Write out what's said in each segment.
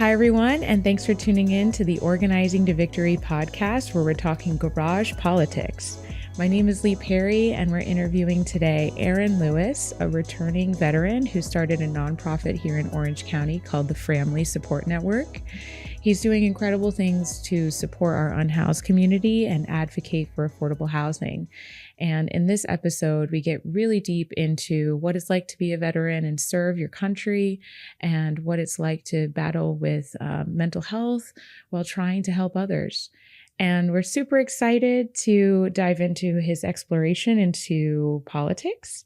Hi, everyone, and thanks for tuning in to the Organizing to Victory podcast, where we're talking garage politics. My name is Lee Perry, and we're interviewing today Aaron Lewis, a returning veteran who started a nonprofit here in Orange County called the Framily Support Network. He's doing incredible things to support our unhoused community and advocate for affordable housing. And in this episode, we get really deep into what it's like to be a veteran and serve your country, and what it's like to battle with mental health while trying to help others. And we're super excited to dive into his exploration into politics.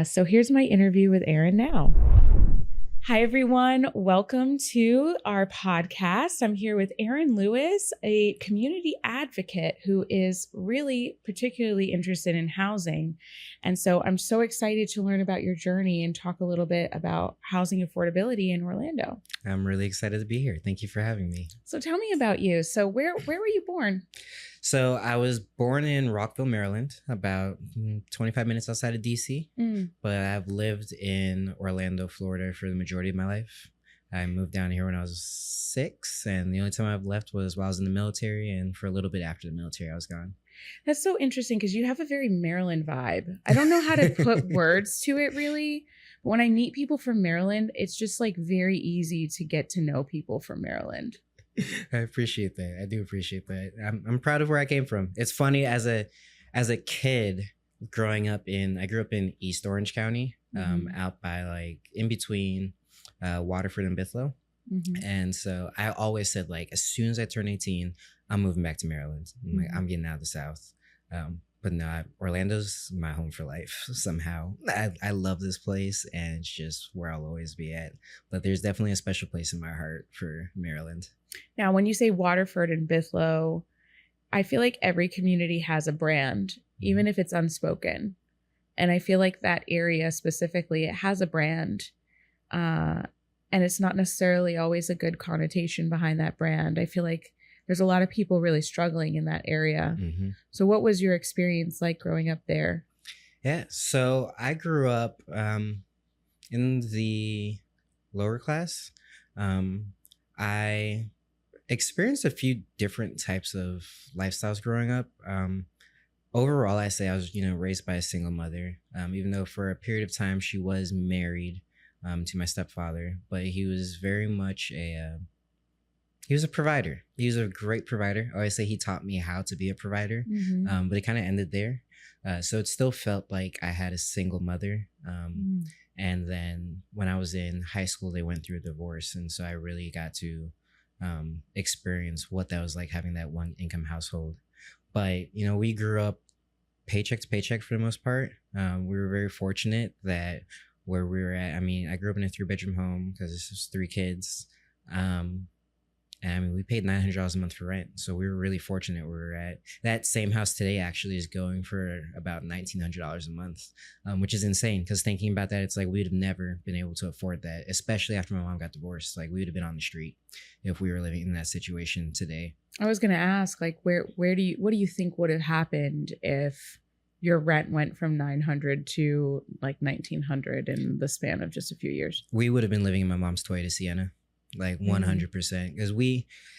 So here's my interview with Aaron now. Hi, everyone. Welcome to our podcast. I'm here with Aaron Lewis, a community advocate who is really particularly interested in housing. And so I'm so excited to learn about your journey and talk a little bit about housing affordability in Orlando. I'm really excited to be here. Thank you for having me. So tell me about you. So where were you born? So I was born in Rockville, Maryland, about 25 minutes outside of DC, but I've lived in Orlando, Florida for the majority of my life. I moved down here when I was 6, and the only time I've left was while I was in the military, and for a little bit after the military, I was gone. That's so interesting because you have a very Maryland vibe. I don't know how to put words to it really, but when I meet people from Maryland, it's just like very easy to get to know people from Maryland. I appreciate that. I do appreciate that. I'm proud of where I came from. It's funny, as a kid growing up I grew up in East Orange County, out by like in between Waterford and Bithlo. And so I always said, like, as soon as I turn 18, I'm moving back to Maryland. I'm getting out of the South. But no, Orlando's my home for life somehow. I love this place, and it's just where I'll always be at. But there's definitely a special place in my heart for Maryland. Now, when you say Waterford and Bithlo, I feel like every community has a brand, even if it's unspoken. And I feel like that area specifically, it has a brand. And it's not necessarily always a good connotation behind that brand. I feel like there's a lot of people really struggling in that area. So what was your experience like growing up there? Yeah, so I grew up in the lower class. I experienced a few different types of lifestyles growing up. Overall, I say I was, raised by a single mother, even though for a period of time she was married to my stepfather, but he was very much he was a provider. He was a great provider. I always say he taught me how to be a provider, but it kind of ended there. So it still felt like I had a single mother. And then when I was in high school, they went through a divorce. And so I really got to experience what that was like, having that one income household. But, we grew up paycheck to paycheck for the most part. We were very fortunate that where we were at, I grew up in a 3-bedroom home because this was 3 kids. And we paid $900 a month for rent. So we were really fortunate where we were at. That same house today actually is going for about $1,900 a month, which is insane. Because thinking about that, it's like we would have never been able to afford that, especially after my mom got divorced. Like, we would have been on the street if we were living in that situation today. I was going to ask, like, what do you think would have happened if your rent went from $900 to like $1,900 in the span of just a few years? We would have been living in my mom's Toyota Sienna. Like 100%, because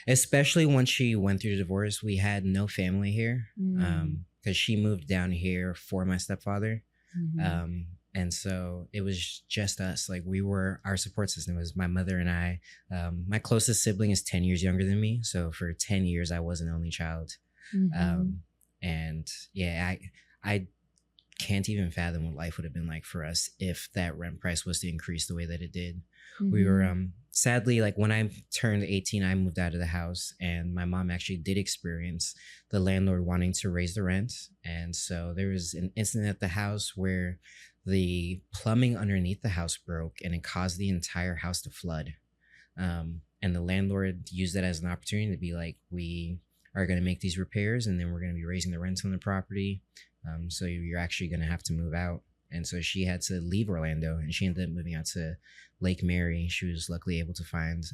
especially once she went through the divorce, we had no family here, because she moved down here for my stepfather. And so it was just us. Like, we were, our support system was my mother and I. My closest sibling is 10 years younger than me. So for 10 years, I was an only child. And yeah, I can't even fathom what life would have been like for us if that rent price was to increase the way that it did. We were, sadly, like, when I turned 18, I moved out of the house, and my mom actually did experience the landlord wanting to raise the rent. And so there was an incident at the house where the plumbing underneath the house broke, and it caused the entire house to flood. And the landlord used that as an opportunity to be like, we are going to make these repairs, and then we're going to be raising the rents on the property. So you're actually going to have to move out. And so she had to leave Orlando, and she ended up moving out to Lake Mary. She was luckily able to find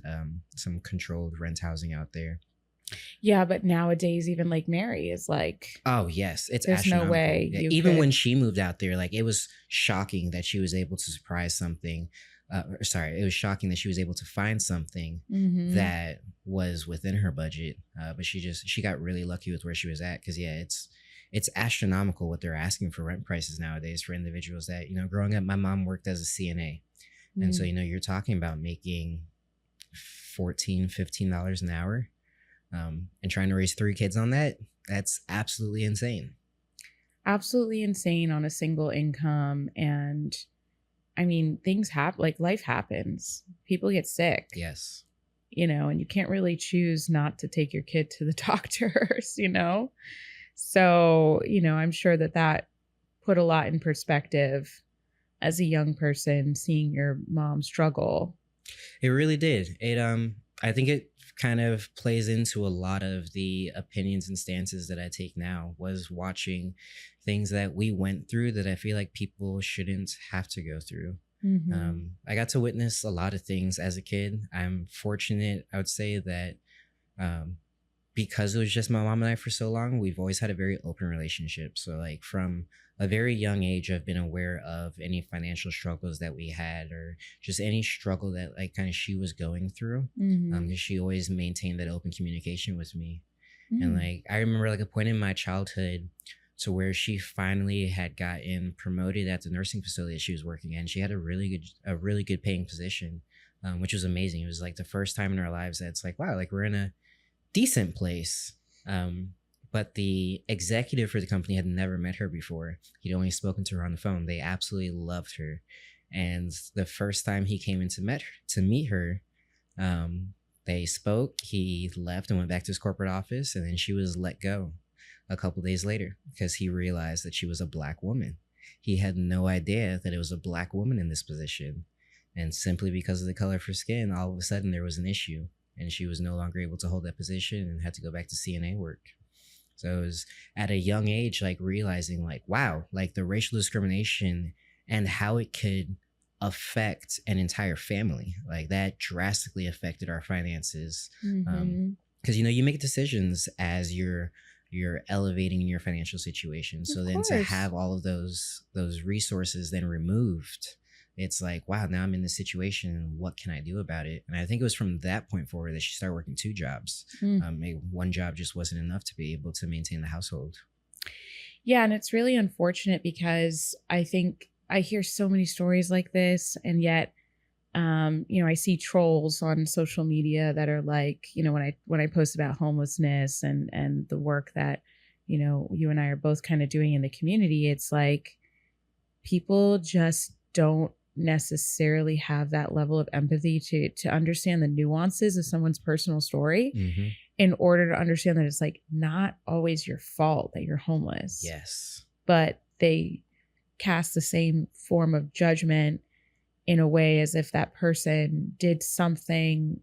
some controlled rent housing out there. Yeah, but nowadays even Lake Mary is like, oh yes, it's there's no way. Yeah, even when she moved out there, like, it was shocking that she was able to surprise something sorry, it was shocking that she was able to find something that was within her budget. But she got really lucky with where she was at. Cause yeah, it's astronomical what they're asking for rent prices nowadays for individuals that, growing up, my mom worked as a CNA. And so, you're talking about making $14-15 an hour, and trying to raise 3 kids on that. That's absolutely insane. Absolutely insane on a single income. And I mean, things happen, like life happens. People get sick. Yes. And you can't really choose not to take your kid to the doctors, So, I'm sure that put a lot in perspective as a young person seeing your mom struggle. It really did. I think it kind of plays into a lot of the opinions and stances that I take now, was watching things that we went through that I feel like people shouldn't have to go through. I got to witness a lot of things as a kid. I'm fortunate, I would say, that because it was just my mom and I for so long, we've always had a very open relationship. So like from a very young age, I've been aware of any financial struggles that we had, or just any struggle that like kind of she was going through. Because she always maintained that open communication with me. And like, I remember like a point in my childhood to where she finally had gotten promoted at the nursing facility that she was working in. She had a really good paying position, which was amazing. It was like the first time in our lives that it's like, wow, like we're in a decent place. But the executive for the company had never met her before. He'd only spoken to her on the phone. They absolutely loved her. And the first time he came in to meet her, they spoke. He left and went back to his corporate office, and then she was let go a couple days later because he realized that she was a Black woman. He had no idea that it was a Black woman in this position. And simply because of the color of her skin, all of a sudden there was an issue. And she was no longer able to hold that position and had to go back to CNA work. So it was at a young age, like realizing like, wow, like the racial discrimination and how it could affect an entire family. Like that drastically affected our finances. Because, you make decisions as you're elevating your financial situation. So then to have all of those resources then removed, it's like, wow, now I'm in this situation. What can I do about it? And I think it was from that point forward that she started working 2 jobs. Maybe one job just wasn't enough to be able to maintain the household. Yeah. And it's really unfortunate because I think I hear so many stories like this. And yet, I see trolls on social media that are like, when I post about homelessness and the work that, you and I are both kind of doing in the community, it's like people just don't necessarily have that level of empathy to understand the nuances of someone's personal story in order to understand that it's like not always your fault that you're homeless. Yes. But they cast the same form of judgment in a way as if that person did something,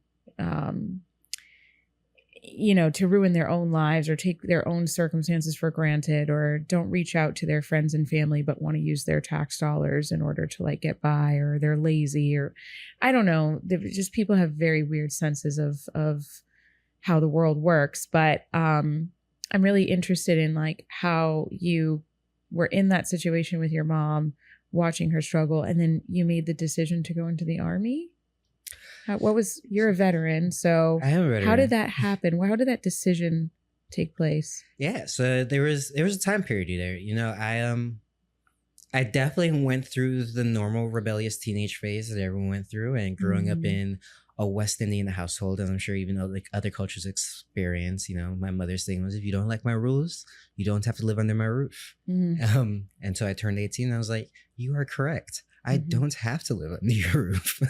to ruin their own lives or take their own circumstances for granted, or don't reach out to their friends and family, but want to use their tax dollars in order to like get by, or they're lazy, or I don't know. Just people have very weird senses of how the world works. But I'm really interested in like how you were in that situation with your mom, watching her struggle, and then you made the decision to go into the Army. You're a veteran, so I am a veteran. How did that happen? How did that decision take place? Yeah, so there was a time period there. I definitely went through the normal rebellious teenage phase that everyone went through, and growing up in a West Indian household, as I'm sure even though like other cultures experience, my mother's thing was, if you don't like my rules, you don't have to live under my roof. And so I turned 18 and I was like, you are correct. I don't have to live under your roof.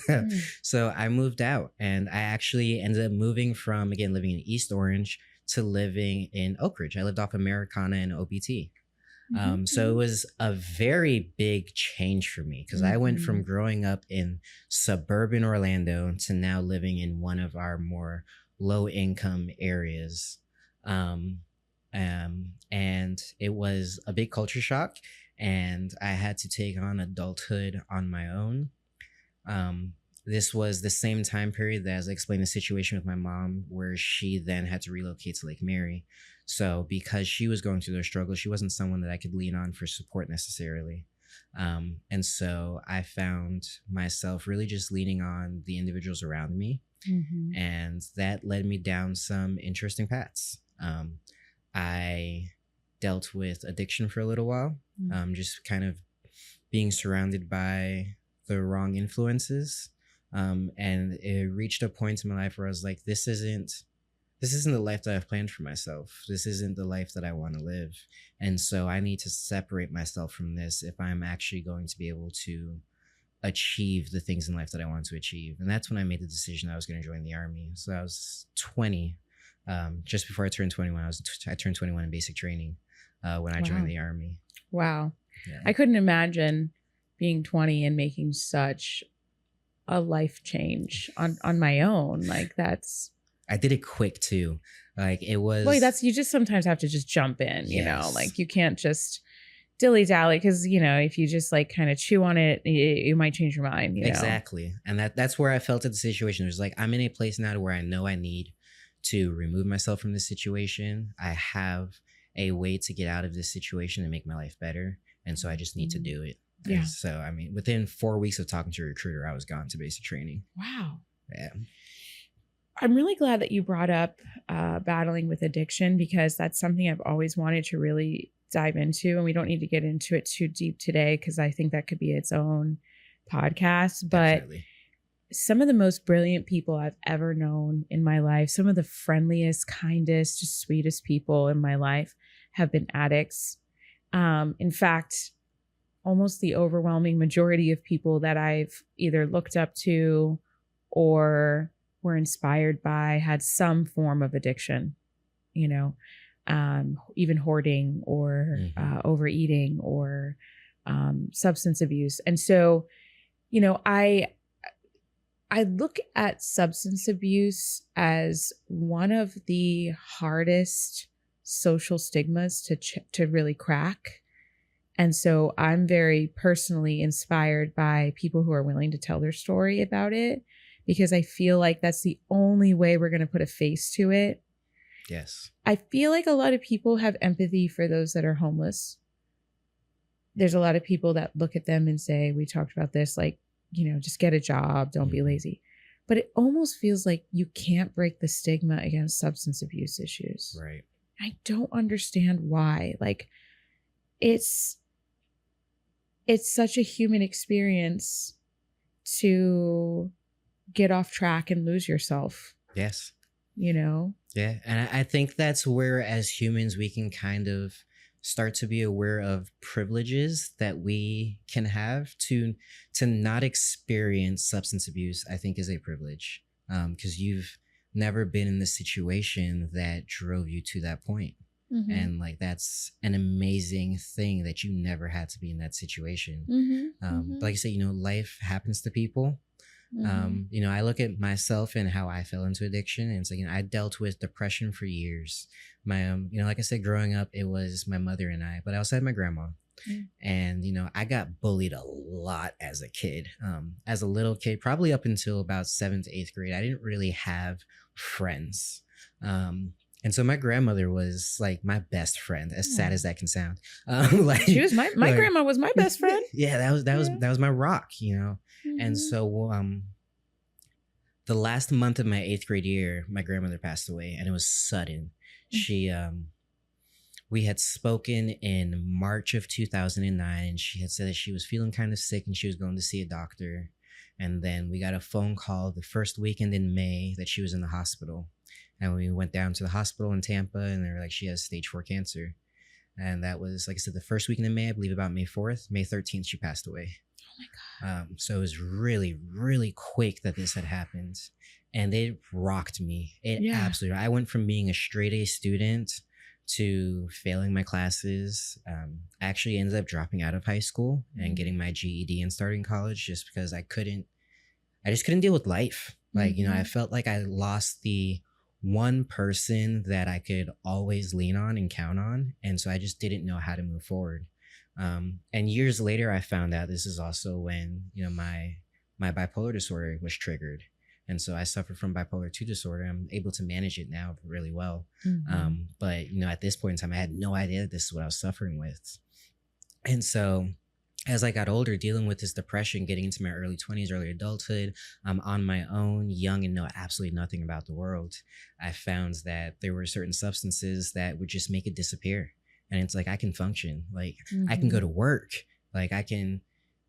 So I moved out, and I actually ended up moving from, again, living in East Orange to living in Oak Ridge. I lived off Americana and OBT. So it was a very big change for me because I went from growing up in suburban Orlando to now living in one of our more low income areas. And it was a big culture shock, and I had to take on adulthood on my own. This was the same time period that, as I explained, the situation with my mom, where she then had to relocate to Lake Mary. So because she was going through those struggles, she wasn't someone that I could lean on for support necessarily. And so I found myself really just leaning on the individuals around me. Mm-hmm. And that led me down some interesting paths. I dealt with addiction for a little while, just kind of being surrounded by the wrong influences. And it reached a point in my life where I was like, this isn't the life that I've planned for myself. This isn't the life that I want to live. And so I need to separate myself from this if I'm actually going to be able to achieve the things in life that I want to achieve. And that's when I made the decision I was going to join the Army. So I was 20. Just before I turned 21, I turned 21 in basic training when I joined the Army. Wow. Yeah. I couldn't imagine being 20 and making such a life change on my own. Like that's... I did it quick too. Like it was... Well, you just sometimes have to just jump in, you know, Yes. like you can't just dilly dally because, you know, if you just like kind of chew on it, you might change your mind, you know? Exactly. And that's where I felt at the situation. It was like, I'm in a place now to where I know I need to remove myself from this situation. I have a way to get out of this situation and make my life better. And so I just need to do it. Yeah. And so, I mean, within 4 weeks of talking to a recruiter, I was gone to basic training. Wow. Yeah. I'm really glad that you brought up battling with addiction because that's something I've always wanted to really dive into. And we don't need to get into it too deep today because I think that could be its own podcast. But Definitely. Some of the most brilliant people I've ever known in my life, some of the friendliest, kindest, just sweetest people in my life have been addicts. In fact, almost the overwhelming majority of people that I've either looked up to or were inspired by had some form of addiction, you know, even hoarding or overeating or substance abuse. And so, you know, I look at substance abuse as one of the hardest social stigmas to really crack. And so I'm very personally inspired by people who are willing to tell their story about it because I feel like that's the only way we're going to put a face to it. Yes. I feel like a lot of people have empathy for those that are homeless. There's a lot of people that look at them and say, we talked about this, like, you know, just get a job, don't be lazy. But it almost feels like you can't break the stigma against substance abuse issues. Right. I don't understand why. Like, it's such a human experience to get off track and lose yourself. Yes. You know? Yeah. And I think that's where, as humans, we can kind of start to be aware of privileges that we can have to not experience substance abuse. I think is a privilege because you've never been in the situation that drove you to that point. Mm-hmm. And like, that's an amazing thing that you never had to be in that situation. Mm-hmm. But like I said, you know, life happens to people. Mm-hmm. You know, I look at myself and how I fell into addiction, and it's like, you know, I dealt with depression for years. My, you know, like I said, growing up, it was my mother and I, but I also had my grandma. Mm. And, you know, I got bullied a lot as a kid. As a little kid, probably up until about 7th to 8th grade, I didn't really have friends. And so my grandmother was like my best friend, as sad as that can sound. Like she was my like, grandma was my best friend. Yeah, that was my rock, you know. Mm-hmm. And so the last month of my 8th grade year, my grandmother passed away, and it was sudden. Mm-hmm. She we had spoken in March of 2009, and she had said that she was feeling kind of sick and she was going to see a doctor. And then we got a phone call the first weekend in May that she was in the hospital. And we went down to the hospital in Tampa, and they were like, she has stage 4 cancer. And that was, like I said, the first weekend in May, I believe about May 4th. May 13th, she passed away. Oh my God. So it was really, really quick that this had happened. And it rocked me. Absolutely. I went from being a straight A student to failing my classes. I actually ended up dropping out of high school and getting my GED and starting college just because I just couldn't deal with life. Like, you know, I felt like I lost the one person that I could always lean on and count on. And so I just didn't know how to move forward. And years later, I found out this is also when, you know, my bipolar disorder was triggered. And so I suffer from bipolar 2 disorder. I'm able to manage it now really well. Mm-hmm. But, you know, at this point in time, I had no idea that this is what I was suffering with. And so as I got older, dealing with this depression, getting into my early 20s, early adulthood, I'm on my own, young, and know absolutely nothing about the world. I found that there were certain substances that would just make it disappear. And it's like, I can function. Like, I can go to work. Like, I can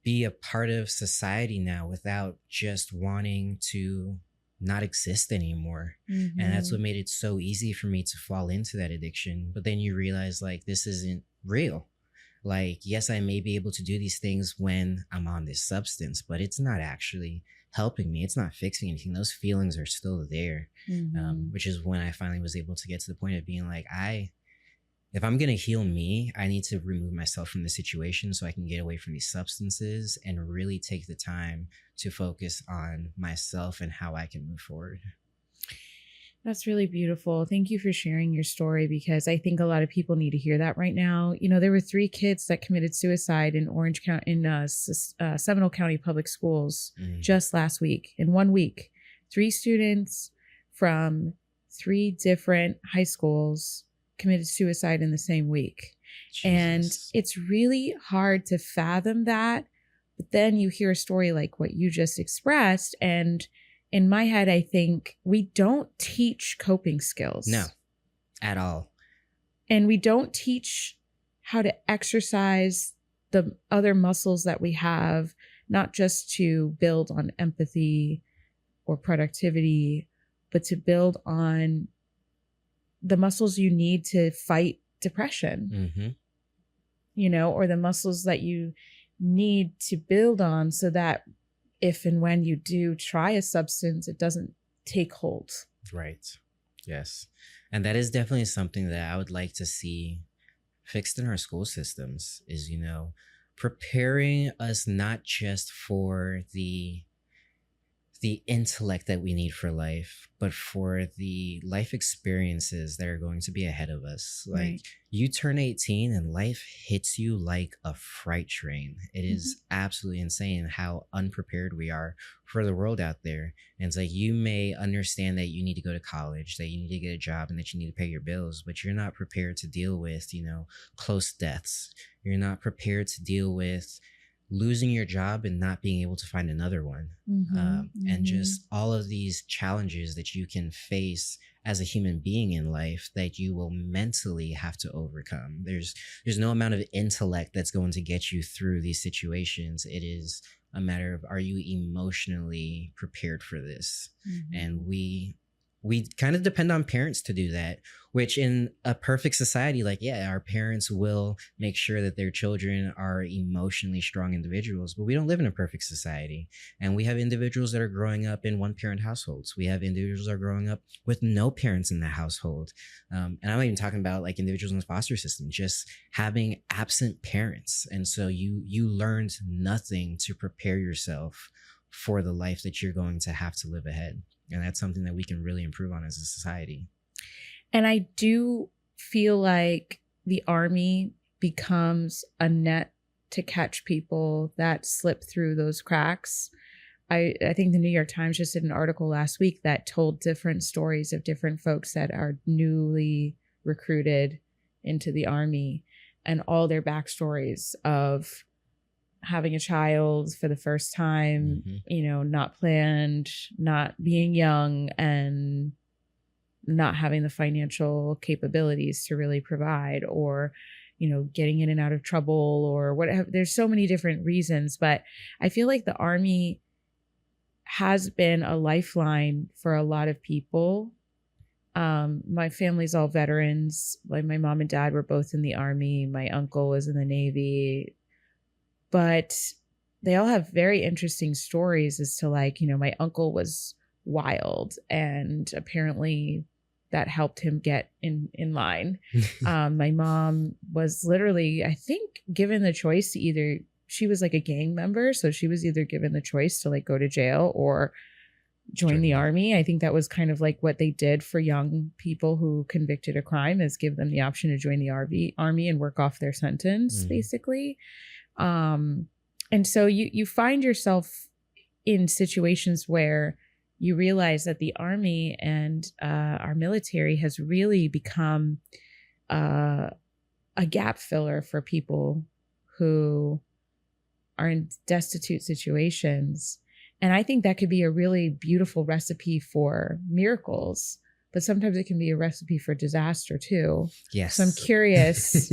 be a part of society now without just wanting to not exist anymore. And that's what made it so easy for me to fall into that addiction. But then you realize, like, this isn't real. Like, yes, I may be able to do these things when I'm on this substance, but it's not actually helping me. It's not fixing anything. Those feelings are still there, which is when I finally was able to get to the point of being like, if I'm going to heal me, I need to remove myself from the situation so I can get away from these substances and really take the time to focus on myself and how I can move forward. That's really beautiful. Thank you for sharing your story, because I think a lot of people need to hear that right now. You know, there were 3 kids that committed suicide in Orange County, in Seminole County Public Schools just last week. In 1 week, 3 students from 3 different high schools committed suicide in the same week. Jesus. And it's really hard to fathom that. But then you hear a story like what you just expressed, and in my head, I think we don't teach coping skills. No, at all. And we don't teach how to exercise the other muscles that we have, not just to build on empathy or productivity, but to build on the muscles you need to fight depression, you know, or the muscles that you need to build on so that if and when you do try a substance, it doesn't take hold. Right. Yes. And that is definitely something that I would like to see fixed in our school systems is, you know, preparing us not just for the intellect that we need for life, but for the life experiences that are going to be ahead of us. Like, right. You turn 18 and life hits you like a freight train. It is absolutely insane how unprepared we are for the world out there. And it's like, you may understand that you need to go to college, that you need to get a job, and that you need to pay your bills, but you're not prepared to deal with, you know, close deaths. You're not prepared to deal with losing your job and not being able to find another one. And just all of these challenges that you can face as a human being in life that you will mentally have to overcome. There's no amount of intellect that's going to get you through these situations. It is a matter of, are you emotionally prepared for this? And we kind of depend on parents to do that, which in a perfect society, like, yeah, our parents will make sure that their children are emotionally strong individuals, but we don't live in a perfect society. And we have individuals that are growing up in 1-parent households. We have individuals that are growing up with no parents in the household. And I'm not even talking about like individuals in the foster system, just having absent parents. And so you learned nothing to prepare yourself for the life that you're going to have to live ahead. And that's something that we can really improve on as a society. And I do feel like the Army becomes a net to catch people that slip through those cracks. I think the New York Times just did an article last week that told different stories of different folks that are newly recruited into the Army and all their backstories of having a child for the first time, you know, not planned, not being young, and not having the financial capabilities to really provide, or, you know, getting in and out of trouble or whatever. There's so many different reasons, but I feel like the Army has been a lifeline for a lot of people. My family's all veterans. Like, my mom and dad were both in the Army. My uncle was in the Navy. But they all have very interesting stories as to, like, you know, my uncle was wild, and apparently that helped him get in line. My mom was literally, I think, given the choice to either, she was like a gang member, so she was either given the choice to like go to jail or join the Army. I think that was kind of like what they did for young people who convicted a crime, is give them the option to join the Army and work off their sentence, basically. And so you find yourself in situations where you realize that the Army and our military has really become a gap filler for people who are in destitute situations. And I think that could be a really beautiful recipe for miracles, but sometimes it can be a recipe for disaster too. Yes. So I'm curious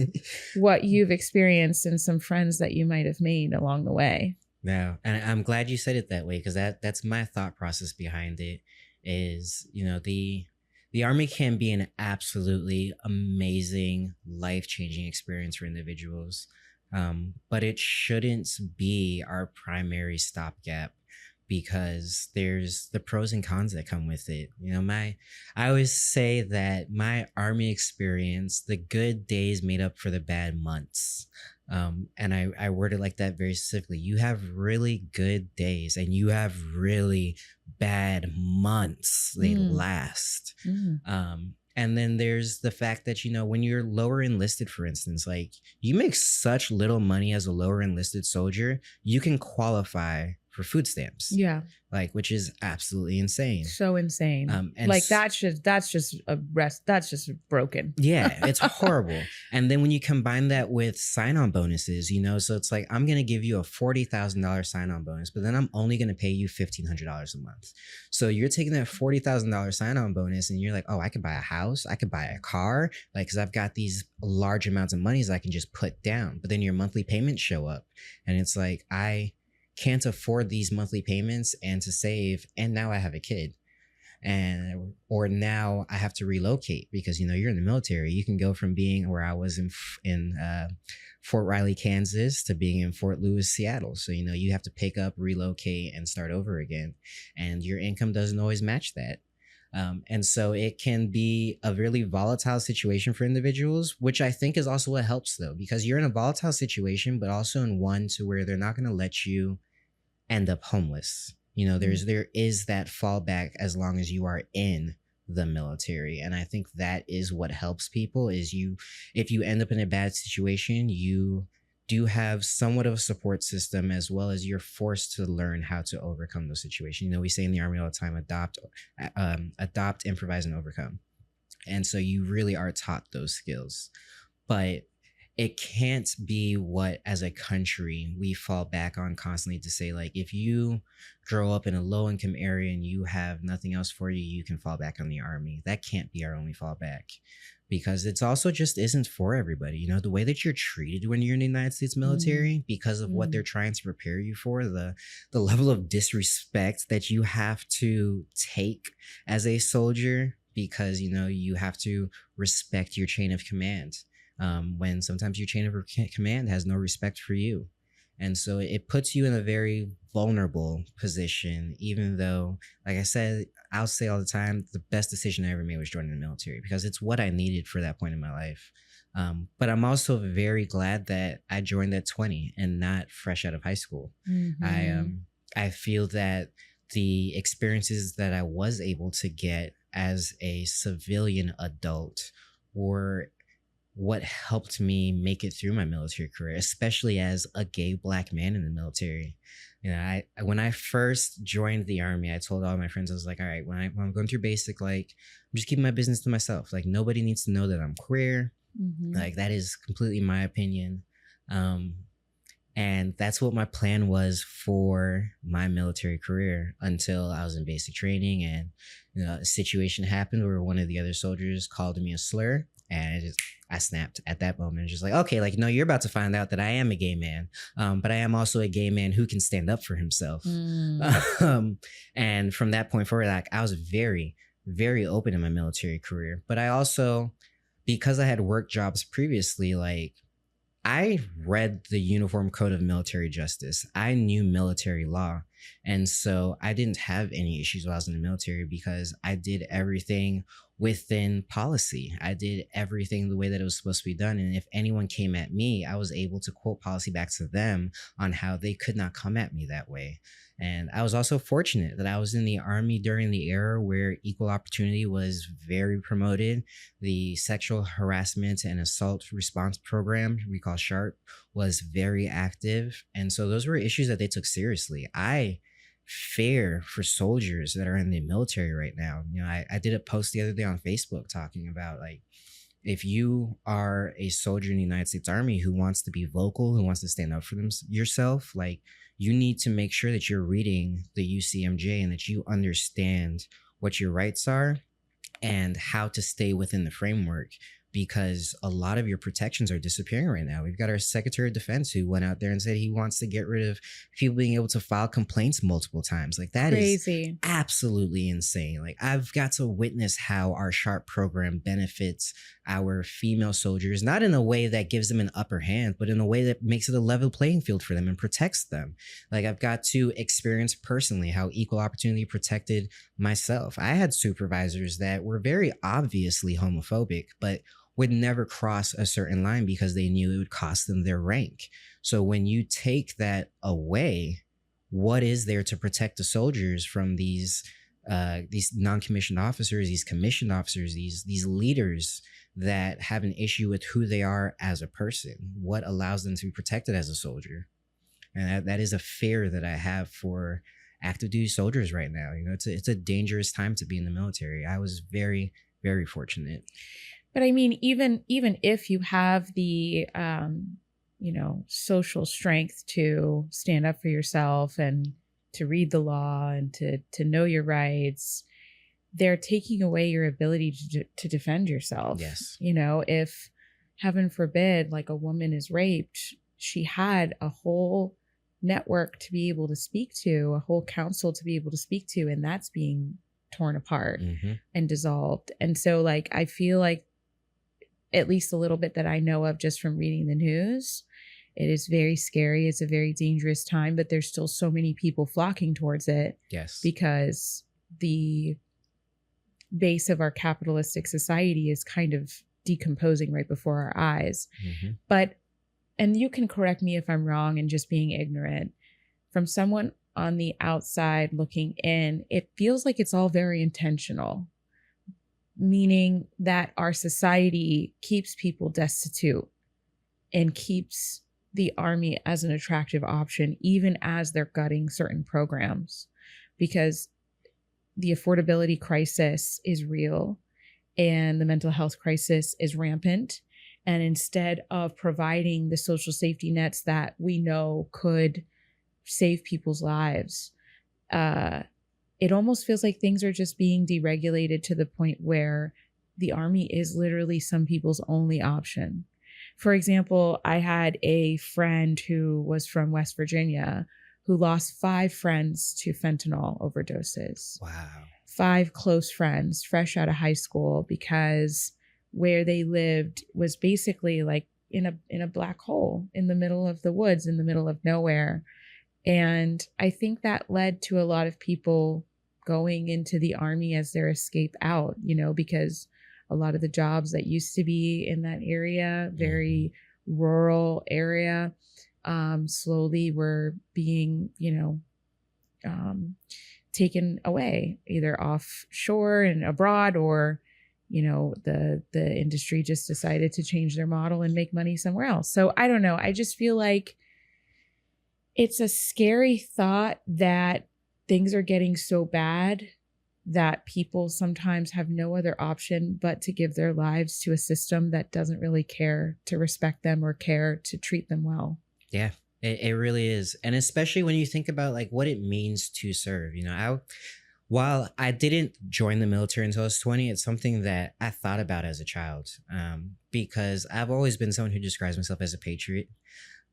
what you've experienced and some friends that you might have made along the way. No, and I'm glad you said it that way, because that's my thought process behind it. Is, the army can be an absolutely amazing, life-changing experience for individuals, but it shouldn't be our primary stopgap, because there's the pros and cons that come with it. I always say that my army experience, the good days made up for the bad months. And I word it like that very specifically. You have really good days and you have really bad months. They last. And then there's the fact that, when you're lower enlisted, for instance, like, you make such little money as a lower enlisted soldier, you can qualify for food stamps. Yeah. Like, which is absolutely insane. So insane. And like that's just broken. Yeah, it's horrible. And then when you combine that with sign-on bonuses, so it's like, I'm going to give you a $40,000 sign-on bonus, but then I'm only going to pay you $1,500 a month. So you're taking that $40,000 sign-on bonus and you're like, oh, I could buy a house, I could buy a car, like, because I've got these large amounts of monies I can just put down. But then your monthly payments show up and it's like, I can't afford these monthly payments and to save, and now I have a kid, or now I have to relocate, because you're in the military. You can go from being where I was in Fort Riley, Kansas, to being in Fort Lewis, Seattle. So you have to pick up, relocate, and start over again, and your income doesn't always match that. And so it can be a really volatile situation for individuals, which I think is also what helps, though, because you're in a volatile situation, but also in one to where they're not going to let you end up homeless. There is that fallback as long as you are in the military. And I think that is what helps people, is if you end up in a bad situation, you do have somewhat of a support system, as well as you're forced to learn how to overcome those situations. We say in the Army all the time, adopt, improvise, and overcome. And so you really are taught those skills. But it can't be what, as a country, we fall back on constantly to say, like, if you grow up in a low income area and you have nothing else for you, you can fall back on the Army. That can't be our only fallback, because it's also just isn't for everybody. The way that you're treated when you're in the United States military, because of what they're trying to prepare you for, the level of disrespect that you have to take as a soldier, because, you have to respect your chain of command. When sometimes your chain of command has no respect for you. And so it puts you in a very vulnerable position, even though, like I said, I'll say all the time, the best decision I ever made was joining the military, because it's what I needed for that point in my life. But I'm also very glad that I joined at 20 and not fresh out of high school. I feel that the experiences that I was able to get as a civilian adult were what helped me make it through my military career, especially as a gay Black man in the military. When I first joined the Army, I told all my friends, I was like, all right, when I'm going through basic, like, I'm just keeping my business to myself. Like, nobody needs to know that I'm queer. Like, that is completely my opinion. And that's what my plan was for my military career, until I was in basic training and a situation happened where one of the other soldiers called me a slur, and I snapped at that moment. Just like, okay, like, no, you're about to find out that I am a gay man, but I am also a gay man who can stand up for himself. And from that point forward, like, I was very, very open in my military career. But I also, because I had worked jobs previously, like, I read the Uniform Code of Military Justice. I knew military law. And so I didn't have any issues while I was in the military, because I did everything within policy. I did everything the way that it was supposed to be done. And if anyone came at me, I was able to quote policy back to them on how they could not come at me that way. And I was also fortunate that I was in the Army during the era where equal opportunity was very promoted. The sexual harassment and assault response program, we call SHARP, was very active. And so those were issues that they took seriously. I fear for soldiers that are in the military right now. I did a post the other day on Facebook talking about, like, if you are a soldier in the United States Army who wants to be vocal, who wants to stand up for yourself, like, you need to make sure that you're reading the UCMJ and that you understand what your rights are and how to stay within the framework, because a lot of your protections are disappearing right now. We've got our Secretary of Defense who went out there and said he wants to get rid of people being able to file complaints multiple times. Like, that Crazy. is absolutely insane. Like, I've got to witness how our SHARP program benefits our female soldiers, not in a way that gives them an upper hand, but in a way that makes it a level playing field for them and protects them. Like, I've got to experience personally how equal opportunity protected myself. I had supervisors that were very obviously homophobic, but would never cross a certain line because they knew it would cost them their rank. So when you take that away, what is there to protect the soldiers from these non-commissioned officers, these commissioned officers, these leaders that have an issue with who they are as a person? What allows them to be protected as a soldier? And that is a fear that I have for active duty soldiers right now. You know, it's a dangerous time to be in the military. I was very, very fortunate. But I mean, even if you have the, social strength to stand up for yourself and to read the law and to know your rights, they're taking away your ability to defend yourself. Yes. You know, if heaven forbid, like, a woman is raped, she had a whole network to be able to speak to, a whole council to be able to speak to, and that's being torn apart and dissolved. And so, like, I feel like, at least a little bit that I know of just from reading the news, it is very scary. It's a very dangerous time, but there's still so many people flocking towards it. Yes. Because the base of our capitalistic society is kind of decomposing right before our eyes. But, and you can correct me if I'm wrong and just being ignorant, from someone on the outside looking in, it feels like it's all very intentional. Meaning that our society keeps people destitute and keeps the Army as an attractive option, even as they're gutting certain programs, because the affordability crisis is real and the mental health crisis is rampant. And instead of providing the social safety nets that we know could save people's lives, it almost feels like things are just being deregulated to the point where the Army is literally some people's only option. For example, I had a friend who was from West Virginia who lost 5 friends to fentanyl overdoses. Wow. 5 close friends fresh out of high school, because where they lived was basically like in a black hole in the middle of the woods, in the middle of nowhere. And I think that led to a lot of people going into the Army as their escape out, because a lot of the jobs that used to be in that area, very rural area, slowly were being, taken away, either offshore and abroad, or, the industry just decided to change their model and make money somewhere else. So I don't know. I just feel like it's a scary thought that things are getting so bad that people sometimes have no other option but to give their lives to a system that doesn't really care to respect them or care to treat them well. Yeah, it really is. And especially when you think about like what it means to serve, while I didn't join the military until I was 20, it's something that I thought about as a child, because I've always been someone who describes myself as a patriot.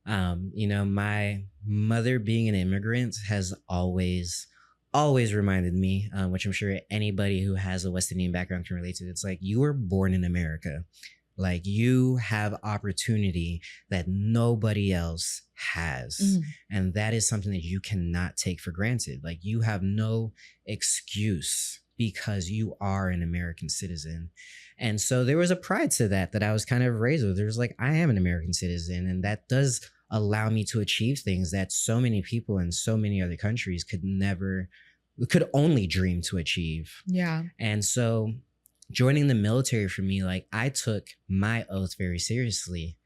My mother being an immigrant has always reminded me, which I'm sure anybody who has a West Indian background can relate to. It's like, you were born in America. Like, you have opportunity that nobody else has. And that is something that you cannot take for granted. Like, you have no excuse because you are an American citizen. And so there was a pride to that I was kind of raised with. There was like, I am an American citizen, and that does allow me to achieve things that so many people in so many other countries could only dream to achieve. Yeah. And so joining the military for me, like, I took my oath very seriously.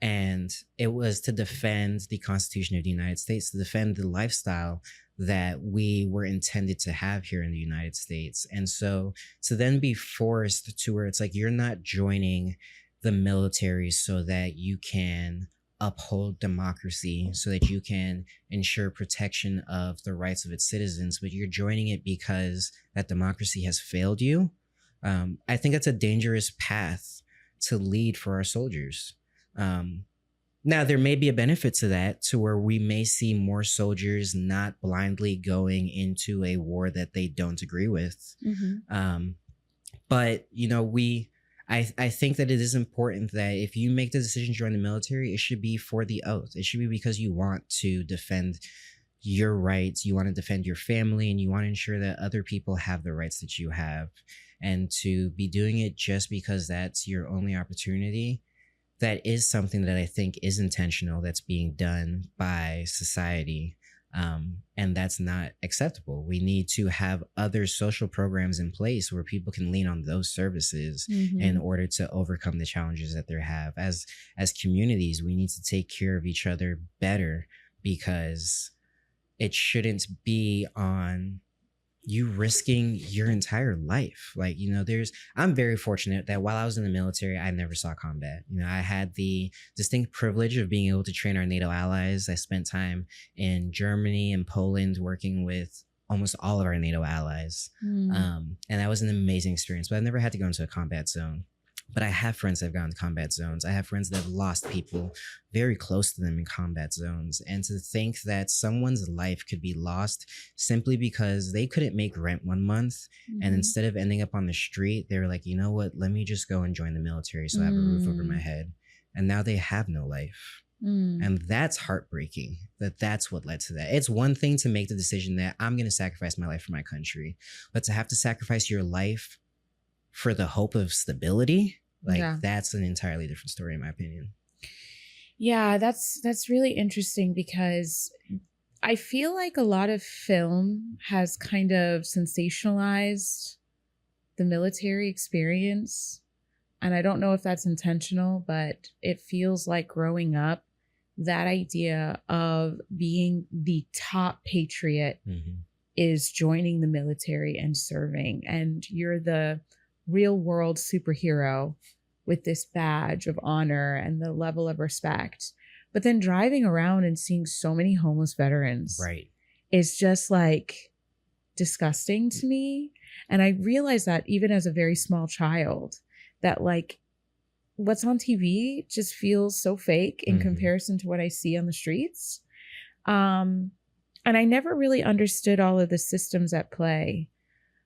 And it was to defend the Constitution of the United States, to defend the lifestyle that we were intended to have here in the United States. And so to then be forced to where it's like you're not joining the military so that you can uphold democracy, so that you can ensure protection of the rights of its citizens, but you're joining it because that democracy has failed you. I think that's a dangerous path to lead for our soldiers. Now, there may be a benefit to that, to where we may see more soldiers not blindly going into a war that they don't agree with. But, I think that it is important that if you make the decision to join the military, it should be for the oath. It should be because you want to defend your rights, you want to defend your family, and you want to ensure that other people have the rights that you have. And to be doing it just because that's your only opportunity, that is something that I think is intentional, that's being done by society. And that's not acceptable. We need to have other social programs in place where people can lean on those services in order to overcome the challenges that they have. As communities, we need to take care of each other better, because it shouldn't be on you risking your entire life. I'm very fortunate that while I was in the military, I never saw combat. I had the distinct privilege of being able to train our NATO allies. I spent time in Germany and Poland working with almost all of our NATO allies. And that was an amazing experience, but I never had to go into a combat zone. But I have friends that have gone to combat zones. I have friends that have lost people very close to them in combat zones. And to think that someone's life could be lost simply because they couldn't make rent one month. And instead of ending up on the street, they were like, you know what, let me just go and join the military so I have a roof over my head. And now they have no life. And that's heartbreaking, that's what led to that. It's one thing to make the decision that I'm going to sacrifice my life for my country, but to have to sacrifice your life for the hope of stability, that's an entirely different story, in my opinion. Yeah, that's really interesting, because I feel like a lot of film has kind of sensationalized the military experience. And I don't know if that's intentional, but it feels like growing up, that idea of being the top patriot is joining the military and serving. And you're the real world superhero with this badge of honor and the level of respect. But then driving around and seeing so many homeless veterans is just like disgusting to me. And I realized that even as a very small child, that like what's on TV just feels so fake in comparison to what I see on the streets. And I never really understood all of the systems at play,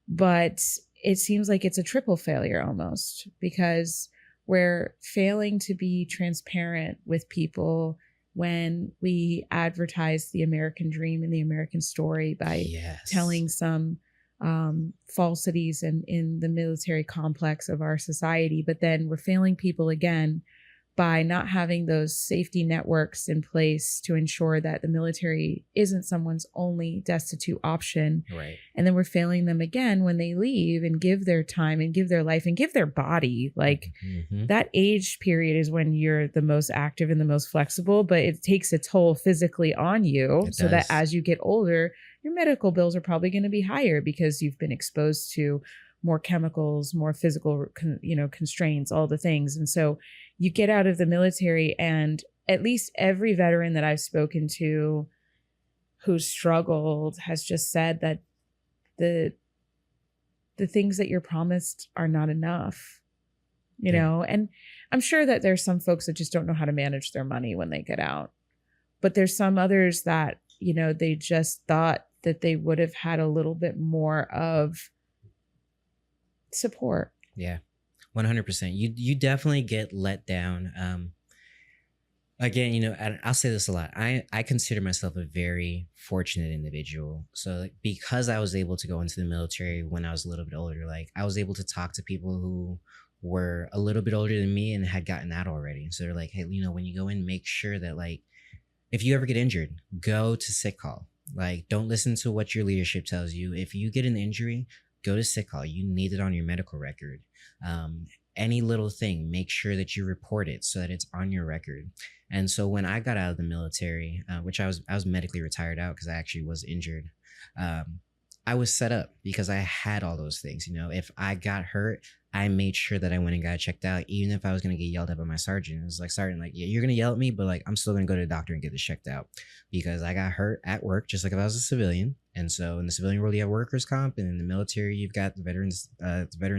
but it seems like it's a triple failure almost, because we're failing to be transparent with people when we advertise the American dream and the American story by telling some falsities in the military complex of our society. But then we're failing people again by not having those safety networks in place to ensure that the military isn't someone's only destitute option. Right. And then we're failing them again when they leave and give their time and give their life and give their body. Like that age period is when you're the most active and the most flexible, but it takes a toll physically on you. So that as you get older, your medical bills are probably going to be higher because you've been exposed to more chemicals, more physical, constraints, all the things. And so you get out of the military, and at least every veteran that I've spoken to who struggled has just said that the things that you're promised are not enough, you know? And I'm sure that there's some folks that just don't know how to manage their money when they get out. But there's some others that, they just thought that they would have had a little bit more of support. Yeah, 100%. You definitely get let down. Again, I'll say this a lot. I consider myself a very fortunate individual. So because I was able to go into the military when I was a little bit older, I was able to talk to people who were a little bit older than me and had gotten out already. So they're like, hey, when you go in, make sure that if you ever get injured, go to sick call. Don't listen to what your leadership tells you. If you get an injury, go to sick call. You need it on your medical record. any little thing, make sure that you report it so that it's on your record. And so when I got out of the military, which I was medically retired out because I actually was injured, I was set up because I had all those things. You know, if I got hurt, I made sure that I went and got checked out, even if I was going to get yelled at by my sergeant. It was like, Sergeant, like, yeah, you're going to yell at me, but like, I'm still going to go to the doctor and get this checked out because I got hurt at work, just like if I was a civilian. And so in the civilian world, you have workers' comp, and in the military, you've got the Veterans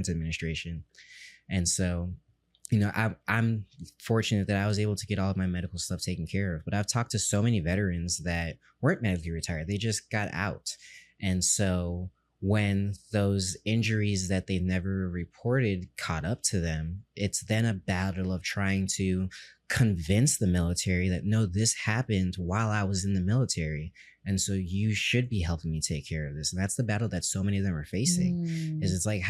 Administration. And so, you know, I'm fortunate that I was able to get all of my medical stuff taken care of. But I've talked to so many veterans that weren't medically retired. They just got out. And so when those injuries that they never reported caught up to them, it's then a battle of trying to convince the military that, no, this happened while I was in the military. And so you should be helping me take care of this. And that's the battle that so many of them are facing. Is it's like,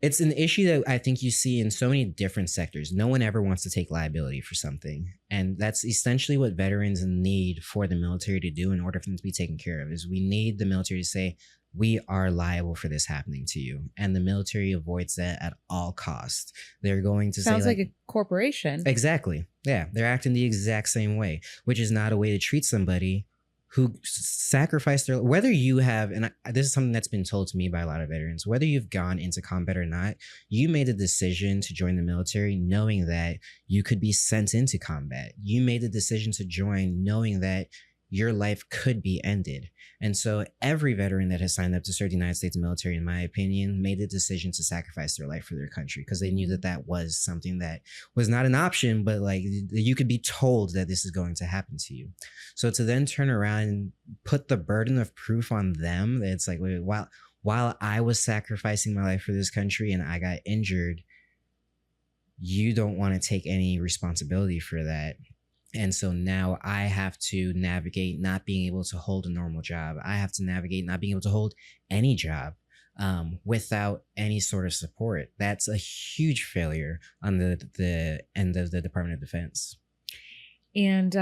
it's an issue that I think you see in so many different sectors. No one ever wants to take liability for something. And that's essentially what veterans need for the military to do in order for them to be taken care of, is we need the military to say, we are liable for this happening to you. And the military avoids that at all costs. They're going to Sounds say like a corporation. Exactly. Yeah. They're acting the exact same way, which is not a way to treat somebody who sacrificed their, whether you have, and this is something that's been told to me by a lot of veterans, whether you've gone into combat or not, you made a decision to join the military knowing that you could be sent into combat. You made the decision to join knowing that your life could be ended. And so every veteran that has signed up to serve the United States military, in my opinion, made the decision to sacrifice their life for their country because they knew that that was something that was not an option, but like you could be told that this is going to happen to you. So to then turn around and put the burden of proof on them, that it's like, wait, while I was sacrificing my life for this country and I got injured, you don't want to take any responsibility for that. And so now I have to navigate not being able to hold a normal job. I have to navigate not being able to hold any job without any sort of support. That's a huge failure on the end of the Department of Defense. And,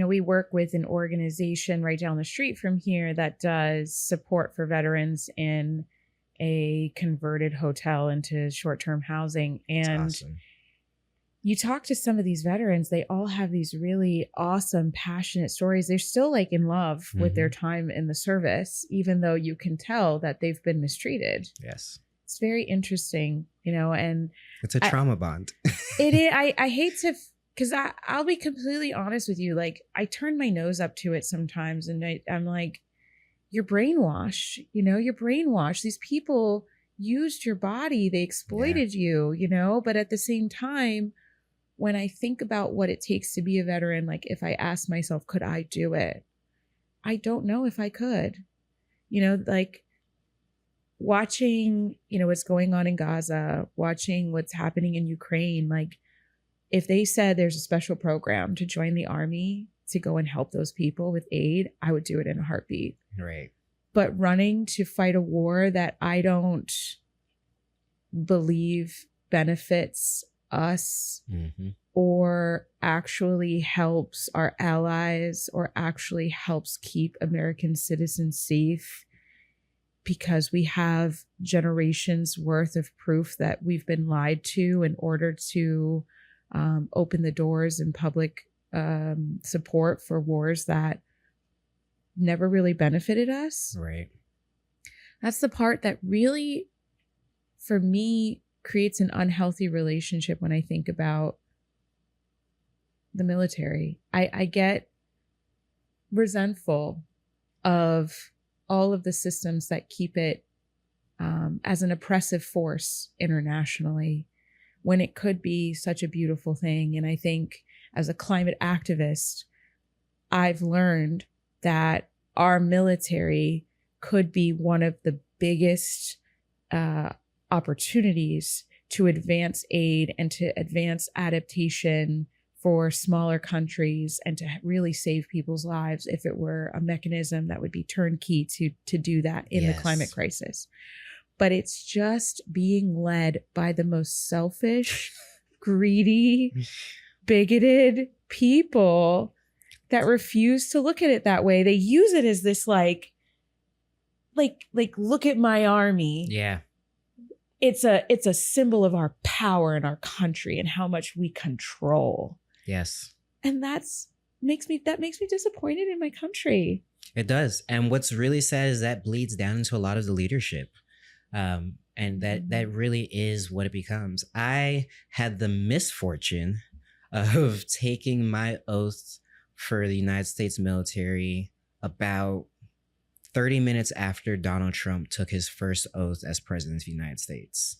we work with an organization right down the street from here that does support for veterans in a converted hotel into short-term housing. And That's awesome. You talk to some of these veterans, they all have these really awesome, passionate stories. They're still like in love with their time in the service, even though you can tell that they've been mistreated. Yes. It's very interesting, and it's a trauma bond. It is. I hate to, because I'll be completely honest with you. Like, I turn my nose up to it sometimes, and I'm like, you're brainwashed, you're brainwashed. These people used your body, they exploited you, but at the same time, when I think about what it takes to be a veteran, like if I ask myself, could I do it? I don't know if I could, like watching, what's going on in Gaza, watching what's happening in Ukraine. Like if they said there's a special program to join the army to go and help those people with aid, I would do it in a heartbeat. Right. But running to fight a war that I don't believe benefits us or actually helps our allies or actually helps keep American citizens safe, because we have generations worth of proof that we've been lied to in order to open the doors and public support for wars that never really benefited us. Right. That's the part that really, for me, creates an unhealthy relationship when I think about the military. I get resentful of all of the systems that keep it as an oppressive force internationally, when it could be such a beautiful thing. And I think as a climate activist, I've learned that our military could be one of the biggest opportunities to advance aid and to advance adaptation for smaller countries and to really save people's lives if it were a mechanism that would be turnkey to do that in the climate crisis. But it's just being led by the most selfish, greedy, bigoted people that refuse to look at it that way. They use it as this like like look at my army. Yeah. It's a symbol of our power in our country and how much we control. Yes. And that makes me disappointed in my country. It does. And what's really sad is that bleeds down into a lot of the leadership. And that really is what it becomes. I had the misfortune of taking my oath for the United States military about 30 minutes after Donald Trump took his first oath as president of the United States.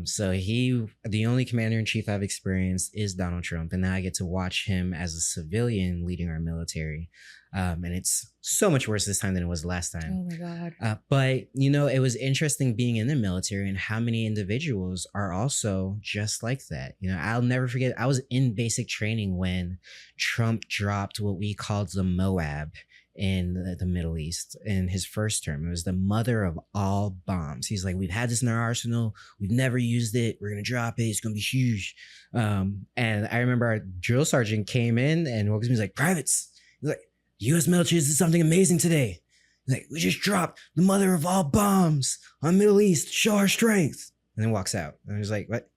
So the only commander in chief I've experienced is Donald Trump, and now I get to watch him as a civilian leading our military. And it's so much worse this time than it was last time. Oh my God. But it was interesting being in the military and how many individuals are also just like that. I'll never forget, I was in basic training when Trump dropped what we called the Moab in the Middle East in his first term. It was the mother of all bombs. He's like, we've had this in our arsenal. We've never used it. We're going to drop it. It's going to be huge. And I remember our drill sergeant came in and woke us. He's like, privates. He's like, the U.S. military did something amazing today. He's like, we just dropped the mother of all bombs on Middle East. Show our strength. And then walks out. And I was like, what?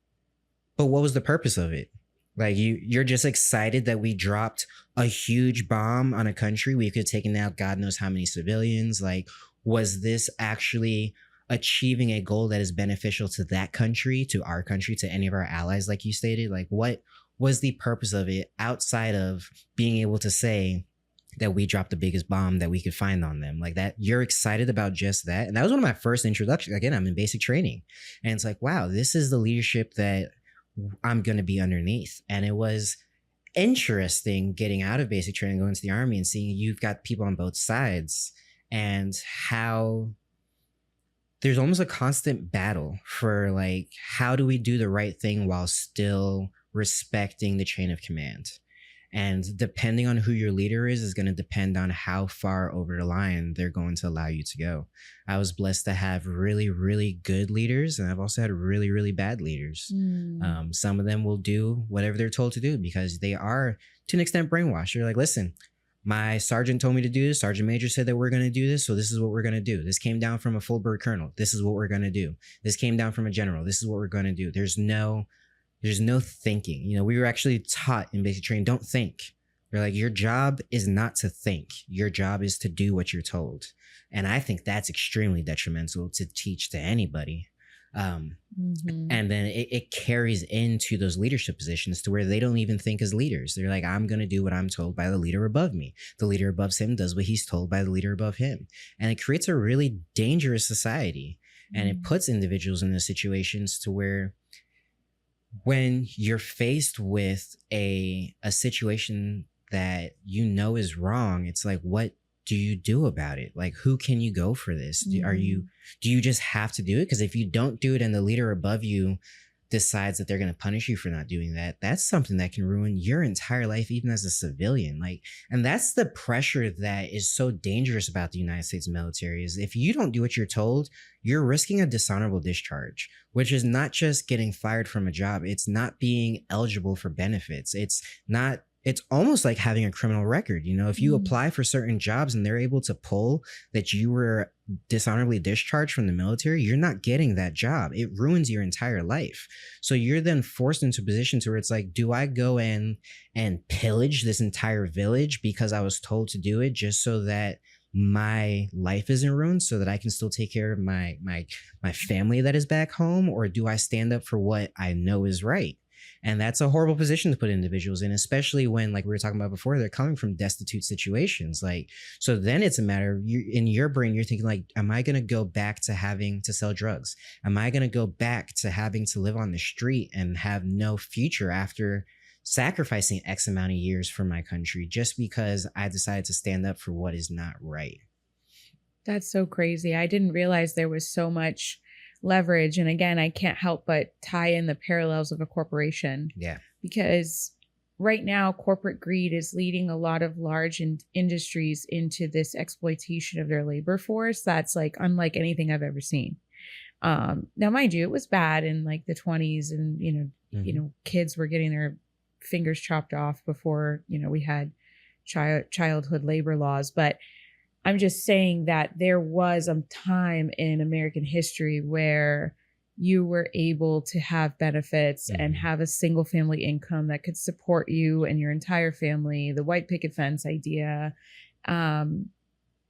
But what was the purpose of it? Like you're just excited that we dropped a huge bomb on a country. We could have taken out God knows how many civilians. Like, was this actually achieving a goal that is beneficial to that country, to our country, to any of our allies, like you stated? Like, what was the purpose of it outside of being able to say that we dropped the biggest bomb that we could find on them? Like that, you're excited about just that. And that was one of my first introductions. Again, I'm in basic training. And it's like, wow, this is the leadership that I'm going to be underneath. And it was interesting getting out of basic training, going to the Army and seeing you've got people on both sides and how there's almost a constant battle for like, how do we do the right thing while still respecting the chain of command? And depending on who your leader is going to depend on how far over the line they're going to allow you to go. I was blessed to have really, really good leaders, and I've also had really, really bad leaders. Some of them will do whatever they're told to do because they are, to an extent, brainwashed. They're like, listen, my sergeant told me to do this. Sergeant major said that we're going to do this. So this is what we're going to do. This came down from a full bird colonel. This is what we're going to do. This came down from a general. This is what we're going to do. There's no thinking. We were actually taught in basic training, don't think. They're like, your job is not to think. Your job is to do what you're told. And I think that's extremely detrimental to teach to anybody. And then it carries into those leadership positions to where they don't even think as leaders. They're like, I'm going to do what I'm told by the leader above me. The leader above him does what he's told by the leader above him. And it creates a really dangerous society. And it puts individuals in those situations to where when you're faced with a situation that is wrong, it's like, what do you do about it? Like, who can you go for this? Do you just have to do it? Because if you don't do it and the leader above you decides that they're going to punish you for not doing that, that's something that can ruin your entire life, even as a civilian. And that's the pressure that is so dangerous about the United States military, is if you don't do what you're told, you're risking a dishonorable discharge, which is not just getting fired from a job. It's not being eligible for benefits. It's almost like having a criminal record. If you apply for certain jobs and they're able to pull that you were dishonorably discharged from the military, you're not getting that job. It ruins your entire life. So you're then forced into a position to where it's like, do I go in and pillage this entire village because I was told to do it just so that my life isn't ruined, so that I can still take care of my family that is back home? Or do I stand up for what I know is right? And that's a horrible position to put individuals in, especially when, like we were talking about before, they're coming from destitute situations. So then it's a matter of, in your brain, you're thinking like, am I going to go back to having to sell drugs? Am I going to go back to having to live on the street and have no future after sacrificing X amount of years for my country just because I decided to stand up for what is not right? That's so crazy. I didn't realize there was so much leverage. And again, I can't help but tie in the parallels of a corporation. Yeah. Because right now, corporate greed is leading a lot of large industries into this exploitation of their labor force that's like unlike anything I've ever seen. Now, mind you, it was bad in like the 20s, and kids were getting their fingers chopped off before we had childhood labor laws. But I'm just saying that there was a time in American history where you were able to have benefits and have a single family income that could support you and your entire family. The white picket fence idea.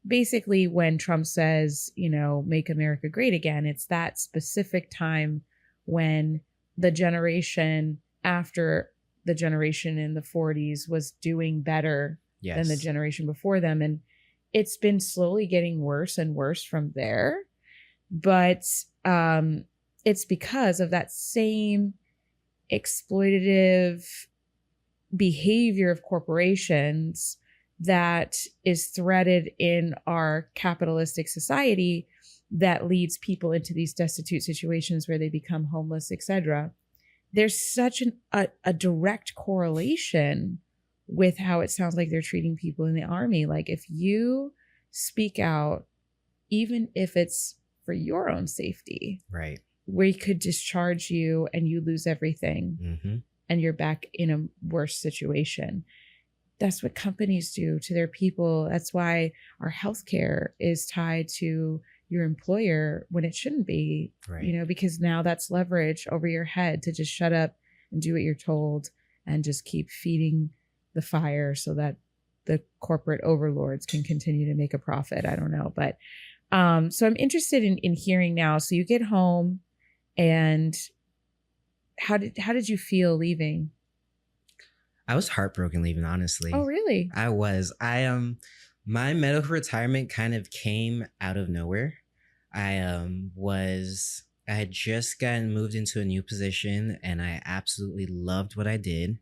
Basically, when Trump says, make America great again, it's that specific time when the generation after the generation in the 40s was doing better than the generation before them. And it's been slowly getting worse and worse from there. But it's because of that same exploitative behavior of corporations that is threaded in our capitalistic society that leads people into these destitute situations where they become homeless, etc. There's such a direct correlation with how it sounds like they're treating people in the army. Like, if you speak out, even if it's for your own safety, right, we could discharge you and you lose everything, and you're back in a worse situation. That's what companies do to their people. That's why our healthcare is tied to your employer when it shouldn't be, right. Because now that's leverage over your head to just shut up and do what you're told and just keep feeding the fire so that the corporate overlords can continue to make a profit. I don't know. But so I'm interested in hearing now. So you get home, and how did you feel leaving? I was heartbroken leaving, honestly. Oh, really? I was. My medical retirement kind of came out of nowhere. I had just gotten moved into a new position, and I absolutely loved what I did.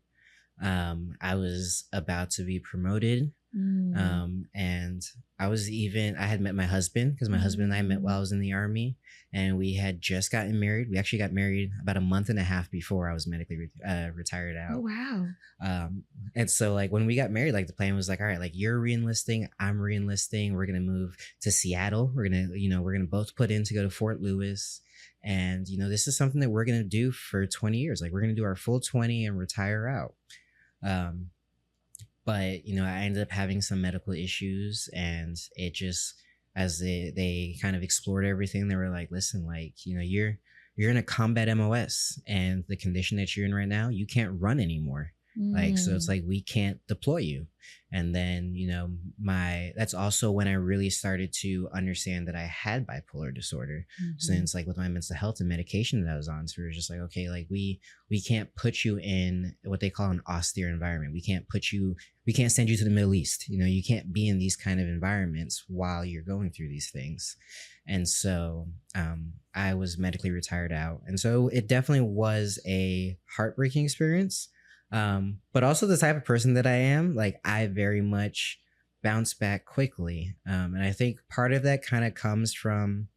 I was about to be promoted. And I had met my husband, because my husband and I met while I was in the army, and we had just gotten married. We actually got married about a month and a half before I was medically retired out. Oh, wow. And so like when we got married, like the plan was like, all right, like you're re-enlisting, I'm re-enlisting. We're going to move to Seattle. We're going to both put in to go to Fort Lewis. And, this is something that we're going to do for 20 years. Like, we're going to do our full 20 and retire out. But, I ended up having some medical issues, and it just, as they kind of explored everything, they were like, listen, like, you're in a combat MOS, and the condition that you're in right now, you can't run anymore. Like, so it's like, we can't deploy you. And then, that's also when I really started to understand that I had bipolar disorder, since like with my mental health and medication that I was on. So we were just like, okay, like we can't put you in what they call an austere environment. We can't send you to the Middle East. You can't be in these kind of environments while you're going through these things. And so I was medically retired out. And so it definitely was a heartbreaking experience. But also the type of person that I am, like, I very much bounce back quickly. And I think part of that kind of comes from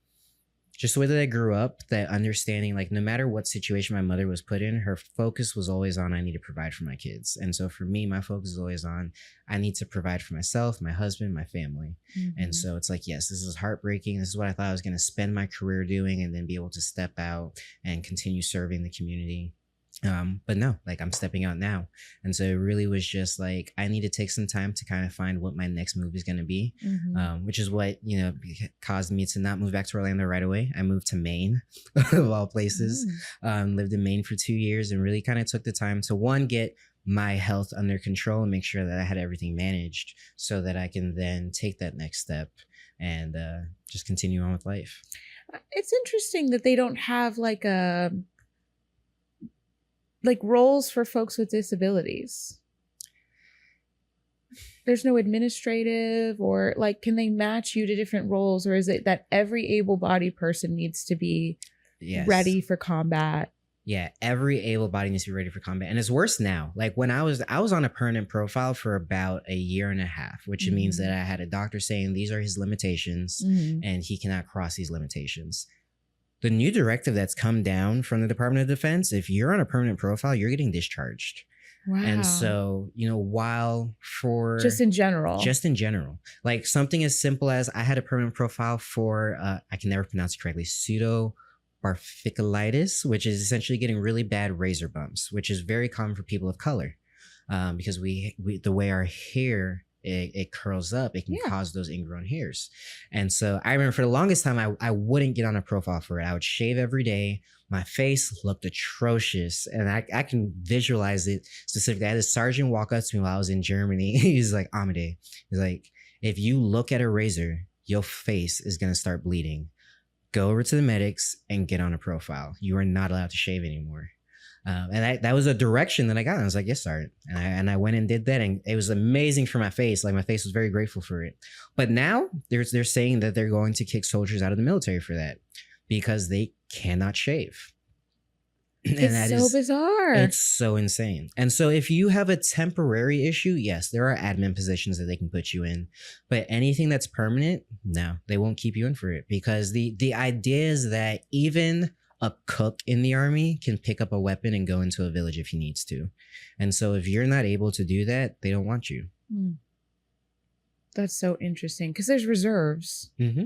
just the way that I grew up, that understanding, like, no matter what situation my mother was put in, her focus was always on, I need to provide for my kids. And so for me, my focus is always on, I need to provide for myself, my husband, my family. And so it's like, yes, this is heartbreaking. This is what I thought I was going to spend my career doing, and then be able to step out and continue serving the community. But no, like, I'm stepping out now. And so it really was just like, I need to take some time to kind of find what my next move is going to be, which is what, caused me to not move back to Orlando right away. I moved to Maine, of all places. Lived in Maine for 2 years, and really kind of took the time to, one, get my health under control and make sure that I had everything managed, so that I can then take that next step and just continue on with life. It's interesting that they don't have like roles for folks with disabilities. There's no administrative, or like, can they match you to different roles? Or is it that every able-bodied person needs to be ready for combat? Yeah, every able body needs to be ready for combat. And it's worse now. Like, when I was on a permanent profile for about a year and a half, which means that I had a doctor saying these are his limitations, and he cannot cross these limitations. The new directive that's come down from the Department of Defense, if you're on a permanent profile, you're getting discharged. Wow. And so, just in general, like something as simple as, I had a permanent profile for, I can never pronounce it correctly, pseudobarficolitis, which is essentially getting really bad razor bumps, which is very common for people of color, because we the way our hair it curls up, it can Yeah. cause those ingrown hairs. And so I remember for the longest time, I wouldn't get on a profile for it. I would shave every day. My face looked atrocious, and I can visualize it specifically. I had a sergeant walk up to me while I was in Germany. He's like, Amade, he's like, if you look at a razor, your face is going to start bleeding. Go over to the medics and get on a profile. You are not allowed to shave anymore. And that was a direction that I got. I was like, yes, Sergeant. And I went and did that. And it was amazing for my face. Like, my face was very grateful for it. But now they're saying that they're going to kick soldiers out of the military for that because they cannot shave. And It's so bizarre. It's so insane. And so if you have a temporary issue, yes, there are admin positions that they can put you in. But anything that's permanent, no, they won't keep you in for it, because the idea is that even a cook in the army can pick up a weapon and go into a village if he needs to. And so if you're not able to do that, they don't want you. That's so interesting, because there's reserves. Mm-hmm.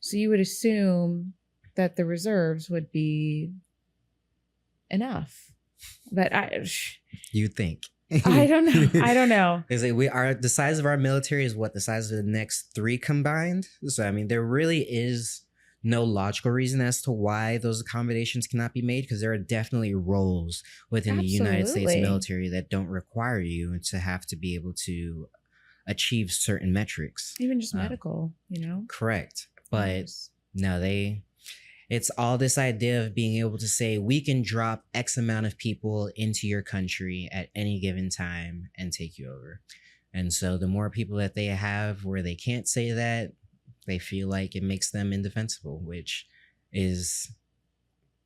So you would assume that the reserves would be enough. But you think. I don't know. I don't know. Is like the size of our military is what the size of the next 3 combined. So I mean, there really is no logical reason as to why those accommodations cannot be made, because there are definitely roles within the United States military that don't require you to have to be able to achieve certain metrics. Even just medical, Correct. But no, it's all this idea of being able to say, we can drop X amount of people into your country at any given time and take you over. And so the more people that they have where they can't say that, they feel like it makes them indefensible, which is,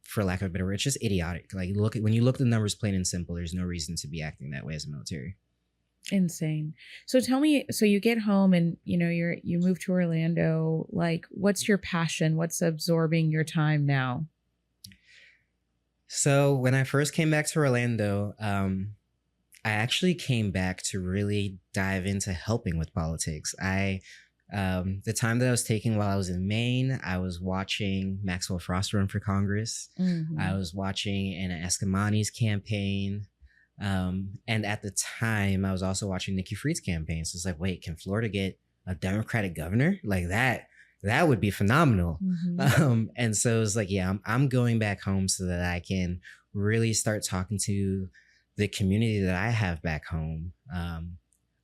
for lack of a better word, it's just idiotic. Like, when you look at the numbers plain and simple, there's no reason to be acting that way as a military. Insane. So tell me, so you get home and you move to Orlando. Like, what's your passion? What's absorbing your time now? So when I first came back to Orlando, I actually came back to really dive into helping with politics. The time that I was taking while I was in Maine, I was watching Maxwell Frost run for Congress. Mm-hmm. I was watching Anna Eskamani's campaign. And at the time, I was also watching Nikki Fried's campaign. So it's like, wait, can Florida get a Democratic governor? Like, that would be phenomenal. Mm-hmm. And so it's like, yeah, I'm going back home so that I can really start talking to the community that I have back home,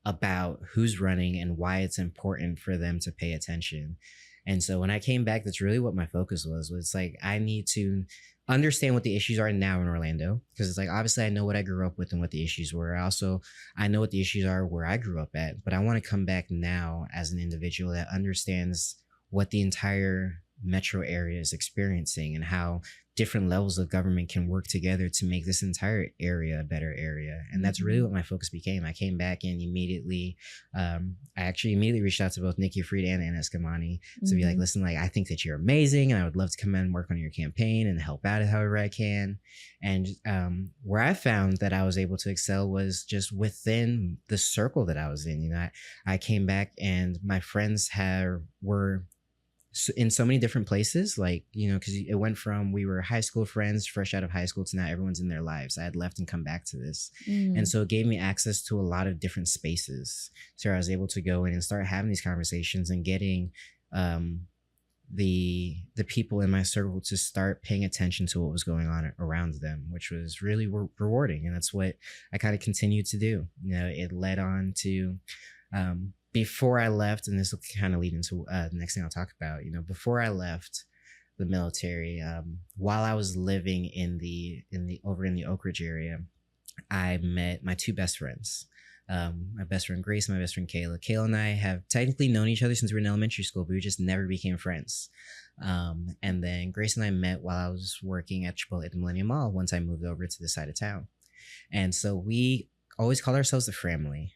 about who's running and why it's important for them to pay attention. And so when I came back, that's really what my focus was like, I need to understand what the issues are now in Orlando, because it's like, obviously I know what I grew up with and what the issues were. I know what the issues are where I grew up at, but I want to come back now as an individual that understands what the entire metro area is experiencing and how different levels of government can work together to make this entire area a better area. And that's really what my focus became. I came back and immediately, I actually immediately reached out to both Nikki Fried and Anna Eskamani to be like, listen, like, I think that you're amazing and I would love to come in and work on your campaign and help out however I can. And where I found that I was able to excel was just within the circle that I was in. I came back and my friends were in so many different places, like, because it went from, we were high school friends fresh out of high school to now everyone's in their lives. I had left and come back to this. And so it gave me access to a lot of different spaces. So I was able to go in and start having these conversations and getting the people in my circle to start paying attention to what was going on around them, which was really rewarding. And that's what I kind of continued to do. It led on to, before I left, and this will kind of lead into the next thing I'll talk about, before I left the military, while I was living over in the Oak Ridge area, I met my 2 best friends. My best friend Grace and my best friend Kayla. Kayla and I have technically known each other since we were in elementary school, but we just never became friends. And then Grace and I met while I was working at Chipotle at the Millennium Mall once I moved over to this side of town. And so we always called ourselves the Framily.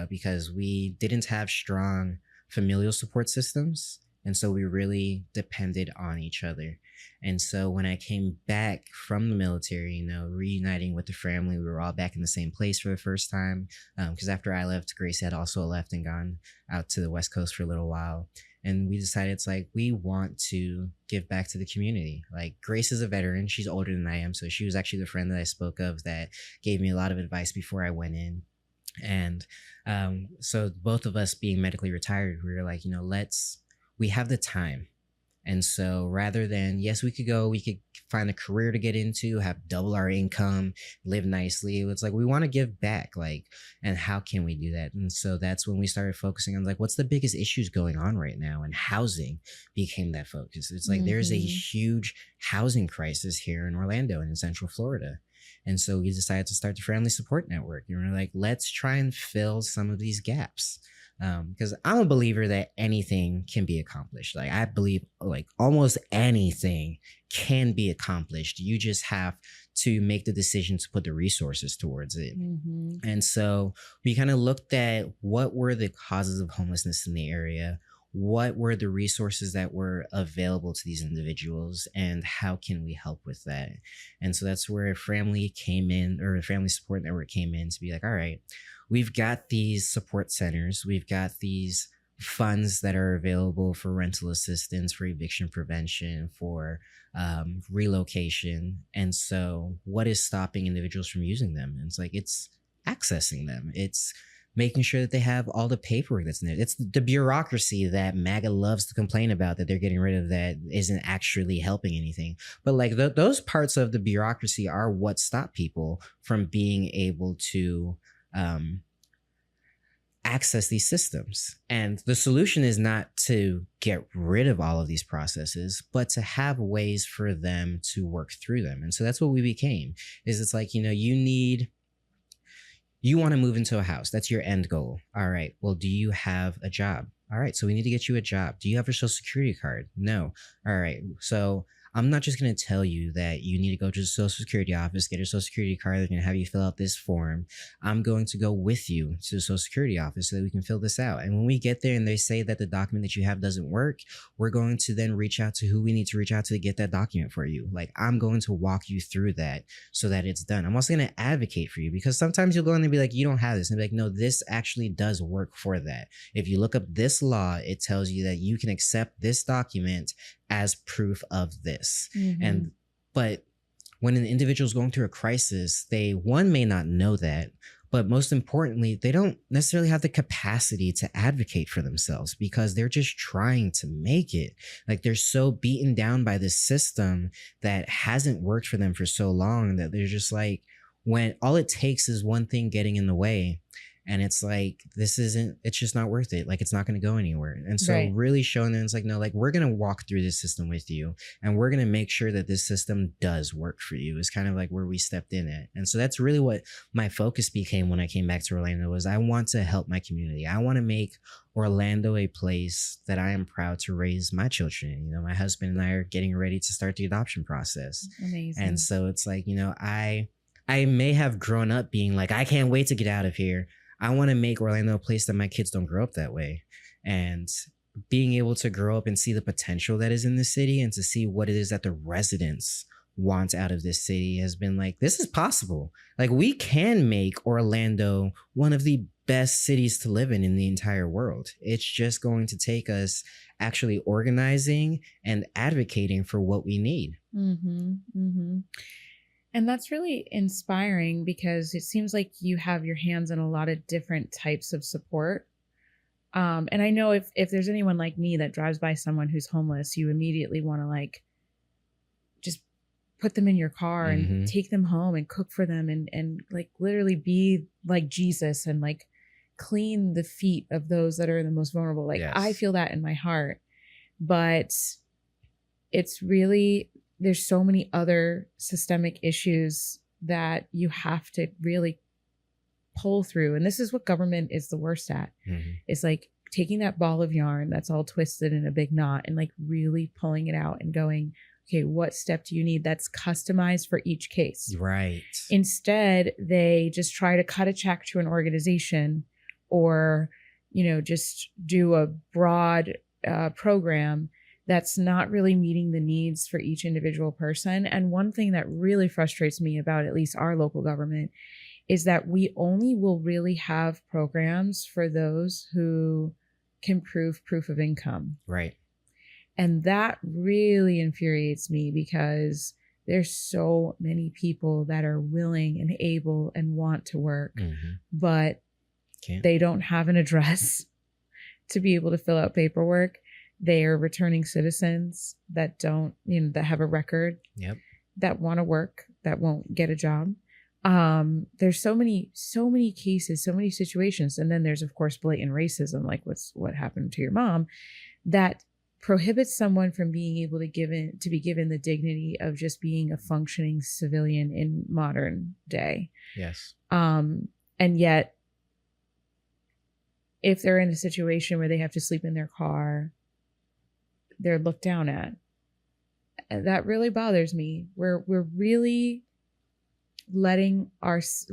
Because we didn't have strong familial support systems. And so we really depended on each other. And so when I came back from the military, reuniting with the family, we were all back in the same place for the first time. Because after I left, Grace had also left and gone out to the West Coast for a little while. And we decided, it's like, we want to give back to the community. Like, Grace is a veteran. She's older than I am. So she was actually the friend that I spoke of that gave me a lot of advice before I went in. And so both of us being medically retired, we were like, we have the time. And so rather than, yes, we could find a career to get into, have double our income, live nicely. It's like, we want to give back. Like, and how can we do that? And so that's when we started focusing on like, what's the biggest issues going on right now? And housing became that focus. It's like, there's a huge housing crisis here in Orlando and in Central Florida. And so we decided to start the Framily Support Network. And we're like, let's try and fill some of these gaps. Because I'm a believer that anything can be accomplished. Like, I believe like almost anything can be accomplished. You just have to make the decision to put the resources towards it. And so we kind of looked at what were the causes of homelessness in the area, what were the resources that were available to these individuals, and how can we help with that? And so that's where Framily came in, or the Framily Support Network came in, to be like, all right, we've got these support centers, we've got these funds that are available for rental assistance, for eviction prevention, for relocation. And so what is stopping individuals from using them? And it's like, it's accessing them. It's making sure that they have all the paperwork that's in there. It's the bureaucracy that MAGA loves to complain about that they're getting rid of, that isn't actually helping anything. But like those parts of the bureaucracy are what stop people from being able to access these systems. And the solution is not to get rid of all of these processes, but to have ways for them to work through them. And so that's what we became. Is it's like, you want to move into a house. That's your end goal. All right. Well, do you have a job? All right. So we need to get you a job. Do you have your social security card? No. All right. So I'm not just going to tell you that you need to go to the social security office, get your social security card. They're going to have you fill out this form. I'm going to go with you to the social security office so that we can fill this out. And when we get there and they say that the document that you have doesn't work, we're going to then reach out to who we need to reach out to get that document for you. Like, I'm going to walk you through that so that it's done. I'm also going to advocate for you, because sometimes you'll go in and be like, you don't have this. And be like, no, this actually does work for that. If you look up this law, it tells you that you can accept this document as proof of this. But when an individual is going through a crisis, they may not know that, but most importantly, they don't necessarily have the capacity to advocate for themselves, because they're just trying to make it. Like, they're so beaten down by this system that hasn't worked for them for so long that they're just like, when all it takes is one thing getting in the way, and it's like, it's just not worth it. Like, it's not going to go anywhere. And so really showing them, it's like, no, like, we're going to walk through this system with you, and we're going to make sure that this system does work for you, is kind of like where we stepped in at. And so that's really what my focus became when I came back to Orlando, was I want to help my community. I want to make Orlando a place that I am proud to raise my children. My husband and I are getting ready to start the adoption process. Amazing. And so it's like, I may have grown up being like, I can't wait to get out of here. I want to make Orlando a place that my kids don't grow up that way. And being able to grow up and see the potential that is in the city, and to see what it is that the residents want out of this city, has been like, this is possible. Like, we can make Orlando one of the best cities to live in the entire world. It's just going to take us actually organizing and advocating for what we need. And that's really inspiring, because it seems like you have your hands in a lot of different types of support. And I know if there's anyone like me that drives by someone who's homeless, you immediately want to like just put them in your car and take them home and cook for them, and like literally be like Jesus and like clean the feet of those that are the most vulnerable. Like, I feel that in my heart, but it's really, there's so many other systemic issues that you have to really pull through. And this is what government is the worst at. It's like taking that ball of yarn that's all twisted in a big knot and like really pulling it out and going, okay, what step do you need that's customized for each case? Right. Instead, they just try to cut a check to an organization, or, just do a broad program that's not really meeting the needs for each individual person. And one thing that really frustrates me about at least our local government is that we only will really have programs for those who can prove proof of income. Right. And that really infuriates me, because there's so many people that are willing and able and want to work, but Can't. They don't have an address to be able to fill out paperwork. They are returning citizens that don't, that have a record, Yep. that want to work, that won't get a job. There's so many cases, so many situations. And then there's, of course, blatant racism, like what happened to your mom, that prohibits someone from being able to be given the dignity of just being a functioning civilian in modern day. Yes. And yet, if they're in a situation where they have to sleep in their car, they're looked down at. And that really bothers me. We're really letting ourselves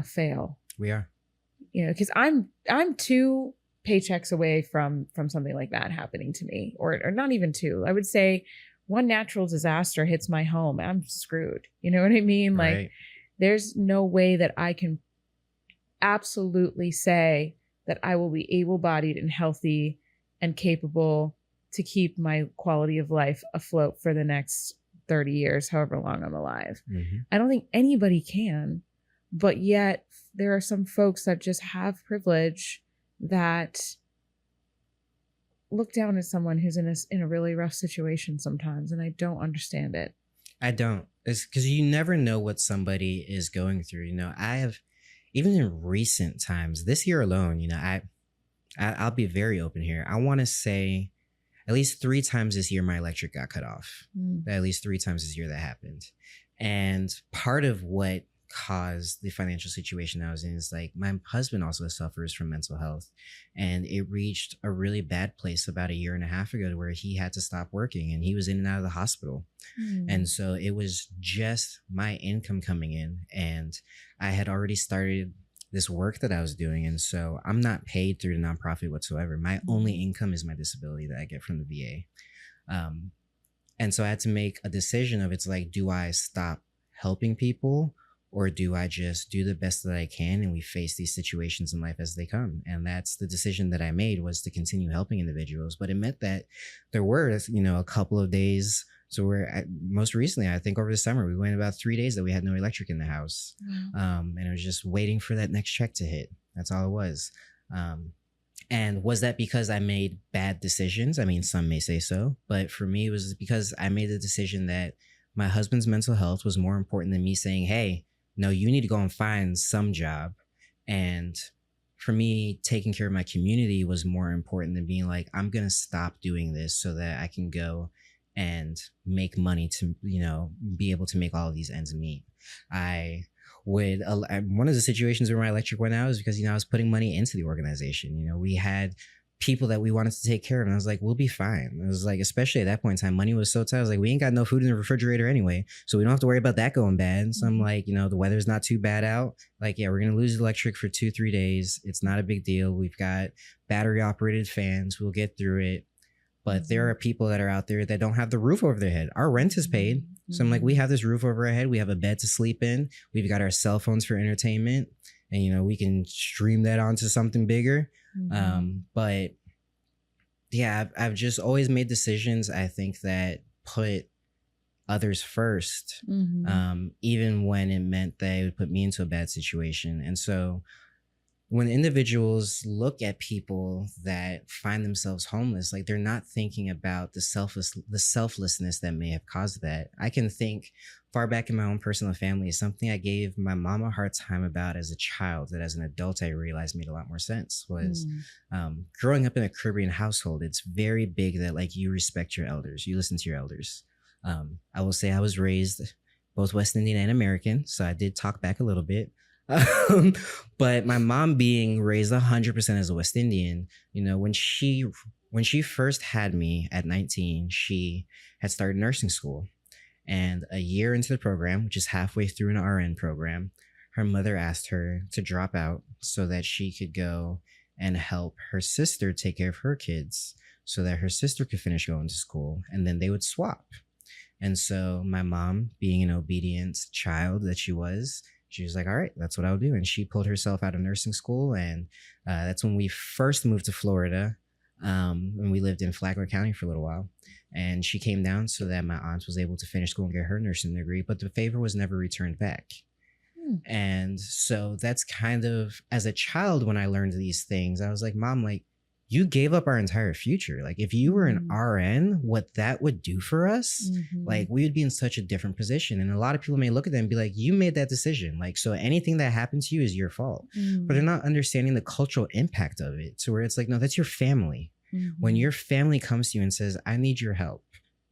fail. We are. Because I'm 2 paychecks away from something like that happening to me, or not even 2. I would say 1 natural disaster hits my home, I'm screwed. You know what I mean? Right. Like, there's no way that I can absolutely say that I will be able-bodied and healthy and capable to keep my quality of life afloat for the next 30 years, however long I'm alive. Mm-hmm. I don't think anybody can, but yet there are some folks that just have privilege that look down at someone who's in a really rough situation sometimes, and I don't understand it. I don't. It's because you never know what somebody is going through. I have, even in recent times, this year alone, I'll be very open here. I want to say at least 3 times this year, my electric got cut off. At least 3 times this year that happened. And part of what caused the financial situation I was in is like, my husband also suffers from mental health, and it reached a really bad place about 1.5 years ago, where he had to stop working and he was in and out of the hospital. And so it was just my income coming in, and I had already started this work that I was doing. And so I'm not paid through the nonprofit whatsoever. My only income is my disability that I get from the VA. And so I had to make a decision of, it's like, do I stop helping people, or do I just do the best that I can and we face these situations in life as they come? And that's the decision that I made, was to continue helping individuals. But it meant that there were, a couple of days. So most recently, I think over the summer, we went about 3 days that we had no electric in the house. And it was just waiting for that next check to hit. That's all it was. And was that because I made bad decisions? I mean, some may say so, but for me, it was because I made the decision that my husband's mental health was more important than me saying, hey, no, you need to go and find some job. And for me, taking care of my community was more important than being like, I'm going to stop doing this so that I can go and make money to, be able to make all of these ends meet. One of the situations where my electric went out is because, I was putting money into the organization. We had people that we wanted to take care of, and I was like, we'll be fine. It was like, especially at that point in time, money was so tight. I was like, we ain't got no food in the refrigerator anyway, so we don't have to worry about that going bad. So I'm like, the weather's not too bad out. Like, yeah, we're going to lose electric for 2-3 days. It's not a big deal. We've got battery operated fans. We'll get through it. But there are people that are out there that don't have the roof over their head. Our rent is paid. So I'm like, we have this roof over our head. We have a bed to sleep in. We've got our cell phones for entertainment. And, we can stream that onto something bigger. But yeah, I've just always made decisions, I think, that put others first, even when it meant that it would put me into a bad situation. And so when individuals look at people that find themselves homeless, like, they're not thinking about the selflessness that may have caused that. I can think far back in my own personal family, something I gave my mom a hard time about as a child, that as an adult I realized made a lot more sense, was growing up in a Caribbean household. It's very big that, like, you respect your elders, you listen to your elders. I will say I was raised both West Indian and American, so I did talk back a little bit. But my mom, being raised 100% as a West Indian, when she first had me at 19, she had started nursing school. And a year into the program, which is halfway through an RN program, her mother asked her to drop out so that she could go and help her sister take care of her kids, so that her sister could finish going to school, and then they would swap. And so my mom, being an obedient child that she was like, all right, that's what I'll do. And she pulled herself out of nursing school. And that's when we first moved to Florida. And we lived in Flagler County for a little while. And she came down so that my aunt was able to finish school and get her nursing degree. But the favor was never returned back. And so that's kind of, as a child, when I learned these things, I was like, Mom, like, you gave up our entire future. Like, if you were an RN, what that would do for us, like, we would be in such a different position. And a lot of people may look at them and be like, you made that decision. Like, so anything that happened to you is your fault. But they're not understanding the cultural impact of it. So where it's like, no, that's your family. When your family comes to you and says, I need your help,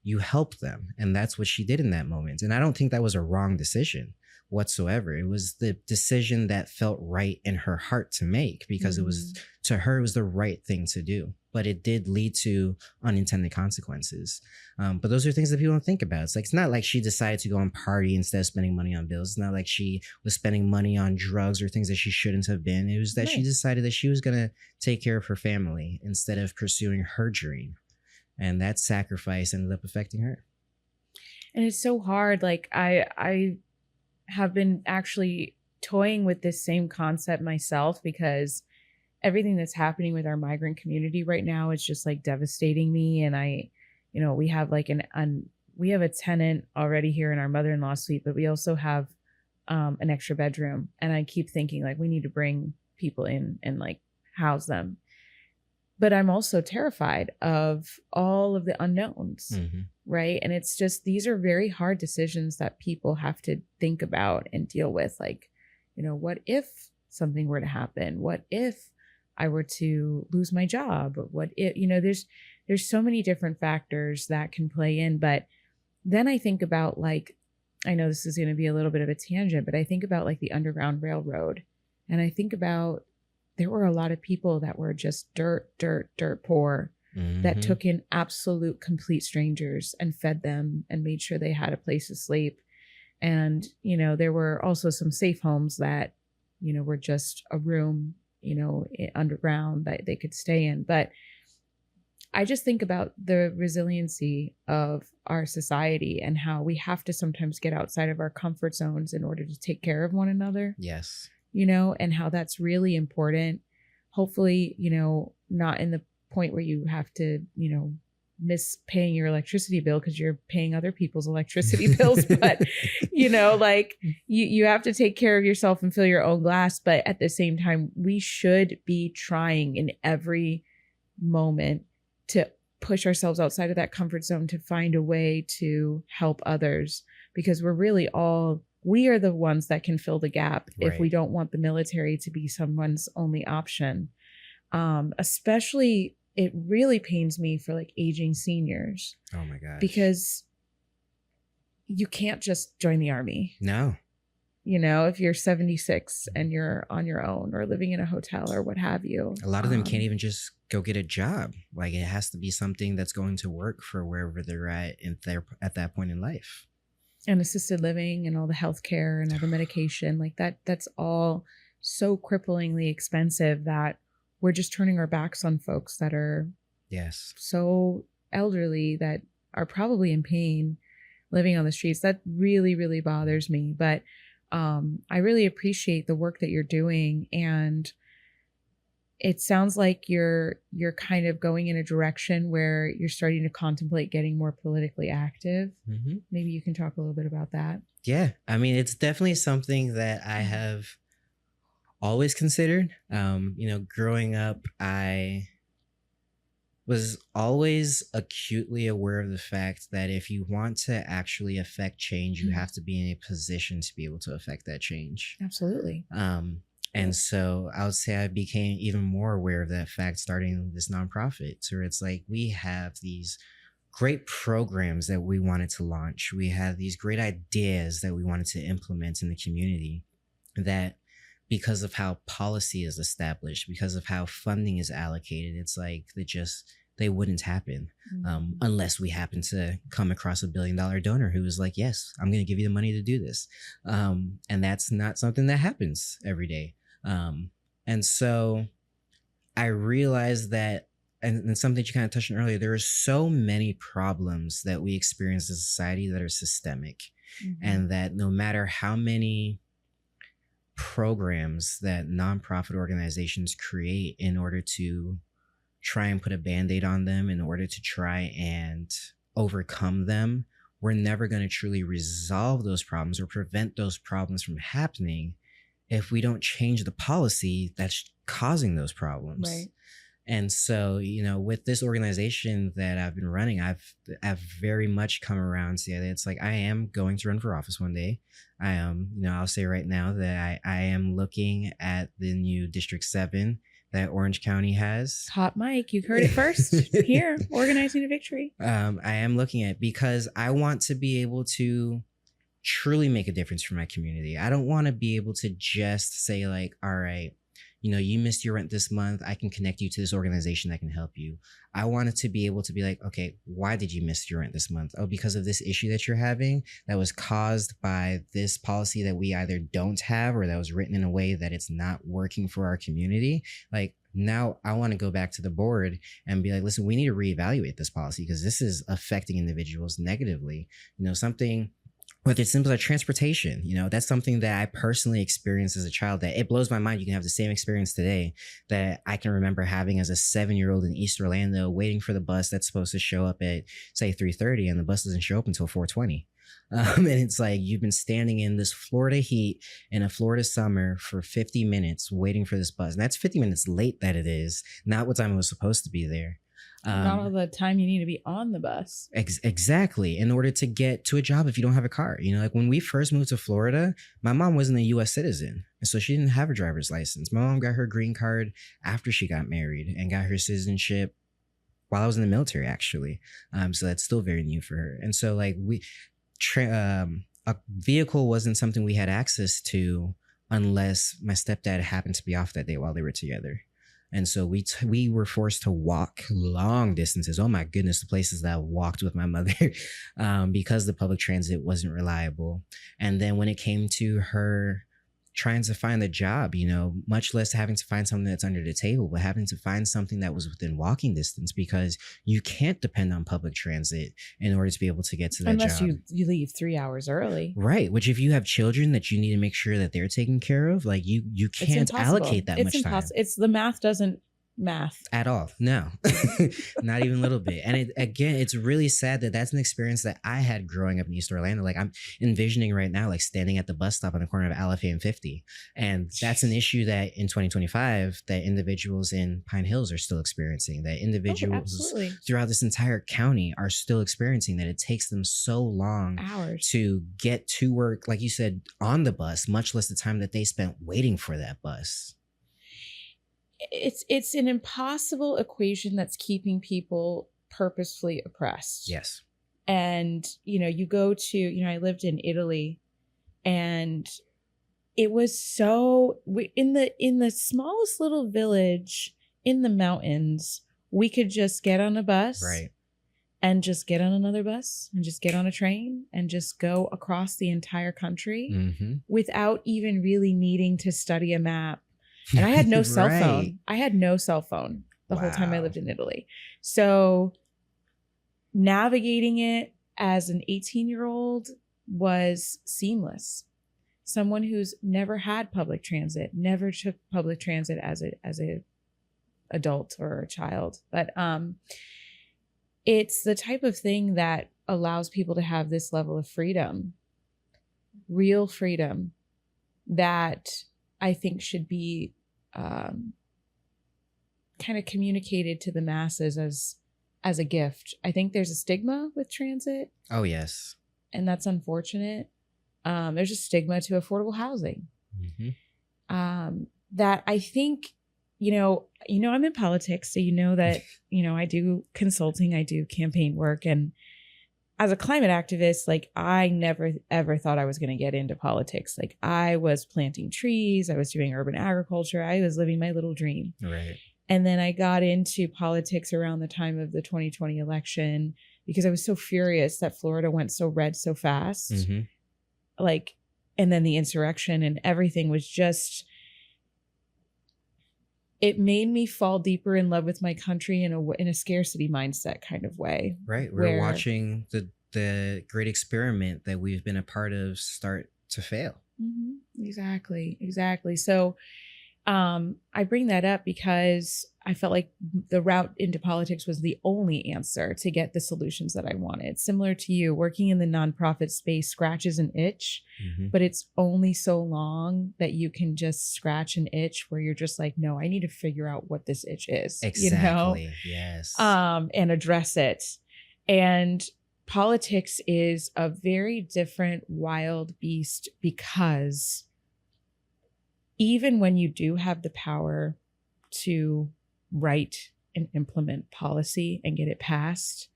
you help them. And that's what she did in that moment. And I don't think that was a wrong decision whatsoever. It was the decision that felt right in her heart to make, because it was, to her, it was the right thing to do. But it did lead to unintended consequences. But those are things that people don't think about. It's like, it's not like she decided to go and party instead of spending money on bills. It's not like she was spending money on drugs or things that she shouldn't have been. It was that she decided that she was going to take care of her family instead of pursuing her dream. And that sacrifice ended up affecting her. And it's so hard. Like, I have been actually toying with this same concept myself, because everything that's happening with our migrant community right now is just like devastating me. And we have like we have a tenant already here in our mother-in-law suite, but we also have an extra bedroom. And I keep thinking like, we need to bring people in and like house them. But I'm also terrified of all of the unknowns, right? And it's just, these are very hard decisions that people have to think about and deal with. Like, what if something were to happen? What if I were to lose my job? What if, there's so many different factors that can play in. But then I think about, like, I know this is going to be a little bit of a tangent, but I think about like the Underground Railroad, and I think about, there were a lot of people that were just dirt poor, that took in absolute complete strangers and fed them and made sure they had a place to sleep. And, there were also some safe homes that, were just a room, underground that they could stay in. But I just think about the resiliency of our society and how we have to sometimes get outside of our comfort zones in order to take care of one another. Yes. And how that's really important. Hopefully, not in the point where you have to, miss paying your electricity bill because you're paying other people's electricity bills. But, like you have to take care of yourself and fill your own glass. But at the same time, we should be trying in every moment to push ourselves outside of that comfort zone to find a way to help others, because we are the ones that can fill the gap if we don't want the military to be someone's only option. Especially, it really pains me for like aging seniors. Oh my gosh. Because you can't just join the army. No. If you're 76 and you're on your own or living in a hotel or what have you. A lot of them can't even just go get a job. Like, it has to be something that's going to work for wherever they're at that point in life. And assisted living and all the healthcare and all the medication, like that's all so cripplingly expensive that we're just turning our backs on folks that are so elderly, that are probably in pain, living on the streets. That really, really bothers me. But I really appreciate the work that you're doing, and it sounds like you're kind of going in a direction where you're starting to contemplate getting more politically active. Maybe you can talk a little bit about that. Yeah. I mean, it's definitely something that I have always considered. Growing up, I was always acutely aware of the fact that if you want to actually affect change, you have to be in a position to be able to affect that change. Absolutely. And so I would say I became even more aware of that fact starting this nonprofit, where it's like, we have these great programs that we wanted to launch. We have these great ideas that we wanted to implement in the community, that because of how policy is established, because of how funding is allocated, it's like they wouldn't happen unless we happen to come across $1 billion donor who was like, yes, I'm going to give you the money to do this. And that's not something that happens every day. And so I realized that, and something you kind of touched on earlier, there are so many problems that we experience as a society that are systemic, and that no matter how many programs that nonprofit organizations create in order to try and put a Band-Aid on them, in order to try and overcome them, we're never going to truly resolve those problems or prevent those problems from happening if we don't change the policy that's causing those problems. Right. And so, with this organization that I've been running, I've very much come around to it's like I am going to run for office one day. I am, I'll say right now that I am looking at the new District 7 that Orange County has. Hot mic, you heard it first here, Organizing to Victory. I am looking at because I want to be able to truly make a difference for my community. I don't want to be able to just say like, all right, you missed your rent this month. I can connect you to this organization that can help you. I wanted to be able to be like, okay, why did you miss your rent this month? Oh, because of this issue that you're having that was caused by this policy that we either don't have or that was written in a way that it's not working for our community. Like now I want to go back to the board and be like, listen, we need to reevaluate this policy because this is affecting individuals negatively. Something whether it's simply like transportation, that's something that I personally experienced as a child that it blows my mind. You can have the same experience today that I can remember having as a 7-year-old in East Orlando, waiting for the bus that's supposed to show up at say 3:30 and the bus doesn't show up until 4:20. And it's like you've been standing in this Florida heat in a Florida summer for 50 minutes waiting for this bus. And that's 50 minutes late that it is, not what time it was supposed to be there. Not all the time you need to be on the bus. Exactly. In order to get to a job if you don't have a car. Like when we first moved to Florida, my mom wasn't a U.S. citizen. And so she didn't have a driver's license. My mom got her green card after she got married and got her citizenship while I was in the military, actually. So that's still very new for her. And so like a vehicle wasn't something we had access to unless my stepdad happened to be off that day while they were together. And so we were forced to walk long distances. Oh my goodness, the places that I walked with my mother because the public transit wasn't reliable. And then when it came to her trying to find a job, much less having to find something that's under the table, but having to find something that was within walking distance because you can't depend on public transit in order to be able to get to that Unless job. you leave 3 hours early. Right. Which if you have children that you need to make sure that they're taken care of, like you can't allocate that much time. It's the math doesn't math at all. No, not even a little bit. And it's really sad that that's an experience that I had growing up in East Orlando. Like I'm envisioning right now, like standing at the bus stop on the corner of Alafay and 50. And that's an issue that in 2025 that individuals in Pine Hills are still experiencing, that individuals throughout this entire county are still experiencing, that it takes them so long to get to work, like you said, on the bus, much less the time that they spent waiting for that bus. It's an impossible equation that's keeping people purposefully oppressed. Yes. And, you go to, I lived in Italy and it was so in the smallest little village in the mountains, we could just get on a bus. Right. And just get on another bus and just get on a train and just go across the entire country without even really needing to study a map. And I had no cell phone. I had no cell phone the whole time I lived in Italy. So navigating it as an 18-year-old was seamless. Someone who's never had public transit, never took public transit as a adult or a child. But it's the type of thing that allows people to have this level of freedom, real freedom, that I think should be kind of communicated to the masses as a gift. I think there's a stigma with transit. Oh, yes. And that's unfortunate. There's a stigma to affordable housing. That I think, I'm in politics, so that, I do consulting, I do campaign work. And as a climate activist, like I never, ever thought I was going to get into politics. Like I was planting trees, I was doing urban agriculture, I was living my little dream. Right. And then I got into politics around the time of the 2020 election because I was so furious that Florida went so red so fast. Like, and then the insurrection and everything was just, it made me fall deeper in love with my country in a scarcity mindset kind of way. Right. We're watching the great experiment that we've been a part of start to fail. Exactly. So I bring that up because I felt like the route into politics was the only answer to get the solutions that I wanted. Similar to you, working in the nonprofit space scratches an itch, but it's only so long that you can just scratch an itch where you're just like, no, I need to figure out what this itch is, Exactly. Yes. and address it. And politics is a very different wild beast, because even when you do have the power to write and implement policy and get it passed,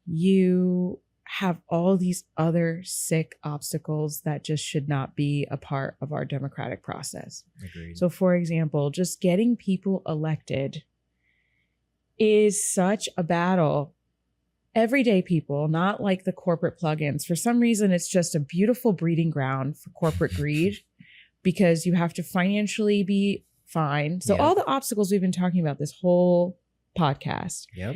you have all these other sick obstacles that just should not be a part of our democratic process. Agreed. So, for example, just getting people elected is such a battle. Everyday people, not like the corporate plugins. For some reason, it's just a beautiful breeding ground for corporate greed, because you have to financially be fine. So all the obstacles we've been talking about this whole podcast. Yep.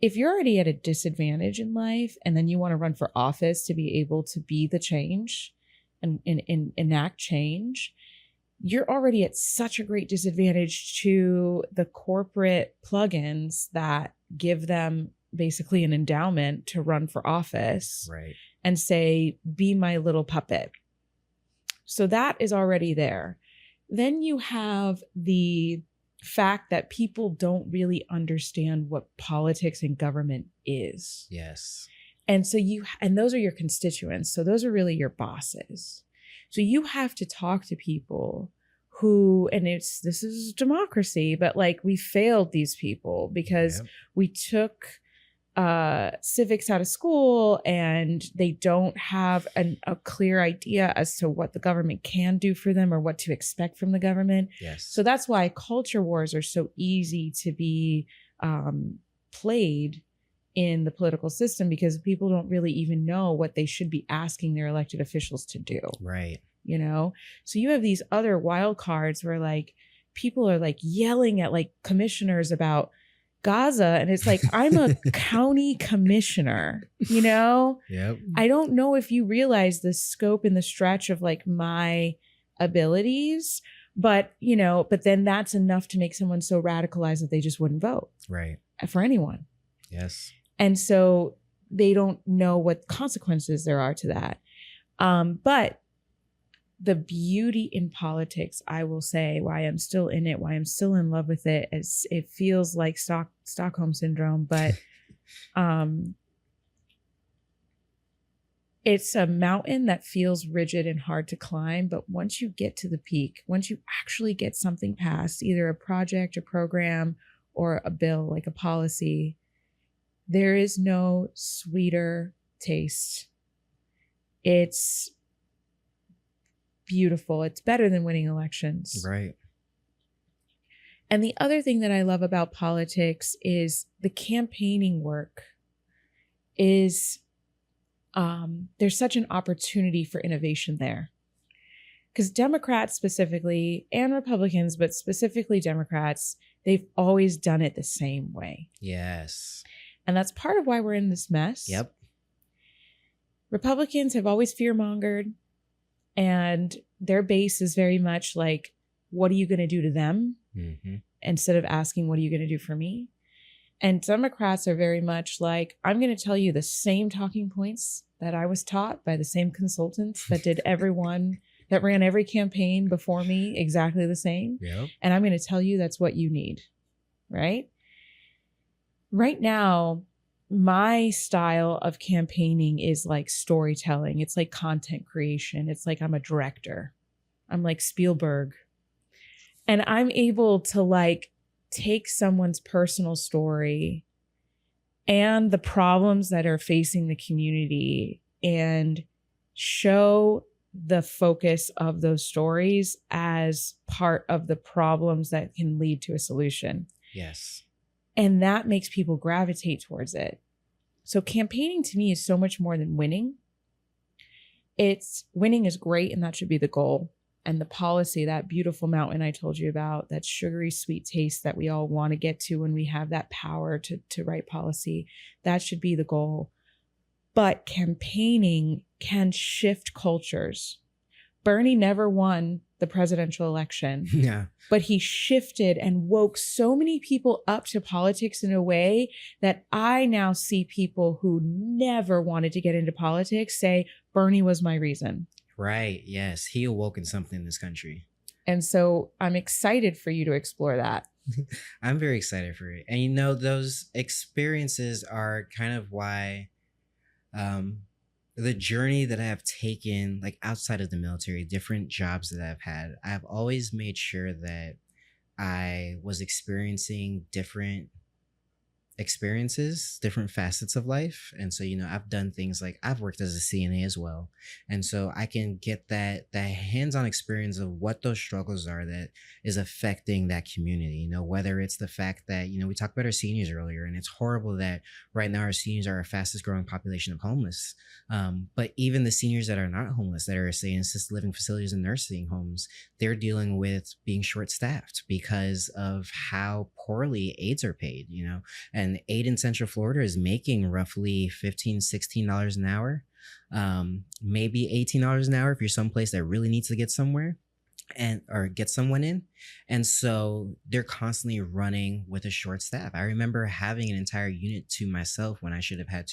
If you're already at a disadvantage in life and then you want to run for office to be able to be the change and enact change, you're already at such a great disadvantage to the corporate plugins that give them basically an endowment to run for office, right, and say, be my little puppet. So that is already there. Then you have the fact that people don't really understand what politics and government is. Yes. And so and those are your constituents. So those are really your bosses. So you have to talk to people who, and this is democracy, but like we failed these people because we took civics out of school and they don't have a clear idea as to what the government can do for them or what to expect from the government. Yes. So that's why culture wars are so easy to be played in the political system, because people don't really even know what they should be asking their elected officials to do. Right. You know, so you have these other wild cards where like people are like yelling at like commissioners about Gaza. And it's like, I'm a county commissioner, you know? Yep. I don't know if you realize the scope and the stretch of like my abilities, but you know, but then that's enough to make someone so radicalized that they just wouldn't vote. Right. For anyone. Yes. And so they don't know what consequences there are to that. But the beauty in politics, I will say, why I'm still in it, why I'm still in love with it, is it feels like Stockholm syndrome, but it's a mountain that feels rigid and hard to climb. But once you get to the peak, once you actually get something passed, either a project, a program, or a bill, like a policy, there is no sweeter taste. It's beautiful. It's better than winning elections. Right. And the other thing that I love about politics is the campaigning work is there's such an opportunity for innovation there. Because Democrats specifically, and Republicans, but specifically Democrats, they've always done it the same way. Yes. And that's part of why we're in this mess. Yep. Republicans have always fear-mongered, and their base is very much like, what are you going to do to them? Mm-hmm. Instead of asking, what are you going to do for me? And Democrats are very much like, I'm going to tell you the same talking points that I was taught by the same consultants that did everyone that ran every campaign before me exactly the same. Yep. And I'm going to tell you that's what you need, right? Right now, my style of campaigning is like storytelling. It's like content creation. It's like I'm a director. I'm like Spielberg. And I'm able to like take someone's personal story and the problems that are facing the community and show the focus of those stories as part of the problems that can lead to a solution. Yes. And that makes people gravitate towards it. So campaigning to me is so much more than winning. It's winning is great, and that should be the goal. And the policy, that beautiful mountain I told you about, that sugary sweet taste that we all want to get to when we have that power to write policy, that should be the goal. But campaigning can shift cultures. Bernie never won the the presidential election. Yeah. But he shifted and woke so many people up to politics in a way that I now see people who never wanted to get into politics say, Bernie was my reason. Right. Yes. He awoken something in this country. And so I'm excited for you to explore that. I'm very excited for it. And you know, those experiences are kind of why the journey that I have taken, like outside of the military, different jobs that I've had, I've always made sure that I was experiencing different experiences, different facets of life. And so, you know, I've done things like I've worked as a CNA as well. And so I can get that hands-on experience of what those struggles are that is affecting that community, you know, whether it's the fact that, you know, we talked about our seniors earlier, and it's horrible that right now our seniors are our fastest growing population of homeless. But even the seniors that are not homeless, that are, say, in assisted living facilities and nursing homes, they're dealing with being short-staffed because of how poorly aides are paid, you know. And aide in Central Florida is making roughly $15, $16 an hour, maybe $18 an hour if you're someplace that really needs to get somewhere or get someone in. And so they're constantly running with a short staff. I remember having an entire unit to myself when I should have had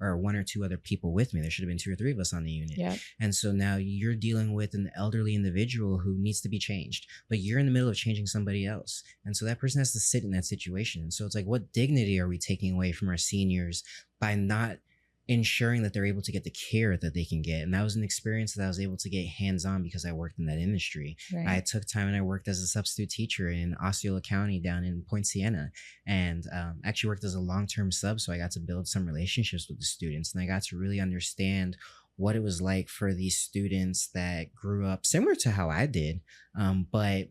one or two other people with me. There should have been 2 or 3 of us on the unit. Yep. And so now you're dealing with an elderly individual who needs to be changed, but you're in the middle of changing somebody else. And so that person has to sit in that situation. And so it's like, what dignity are we taking away from our seniors by not ensuring that they're able to get the care that they can get? And that was an experience that I was able to get hands-on because I worked in that industry. Right. I took time and I worked as a substitute teacher in Osceola County down in Point Siena, and actually worked as a long-term sub. So I got to build some relationships with the students, and I got to really understand what it was like for these students that grew up similar to how I did, but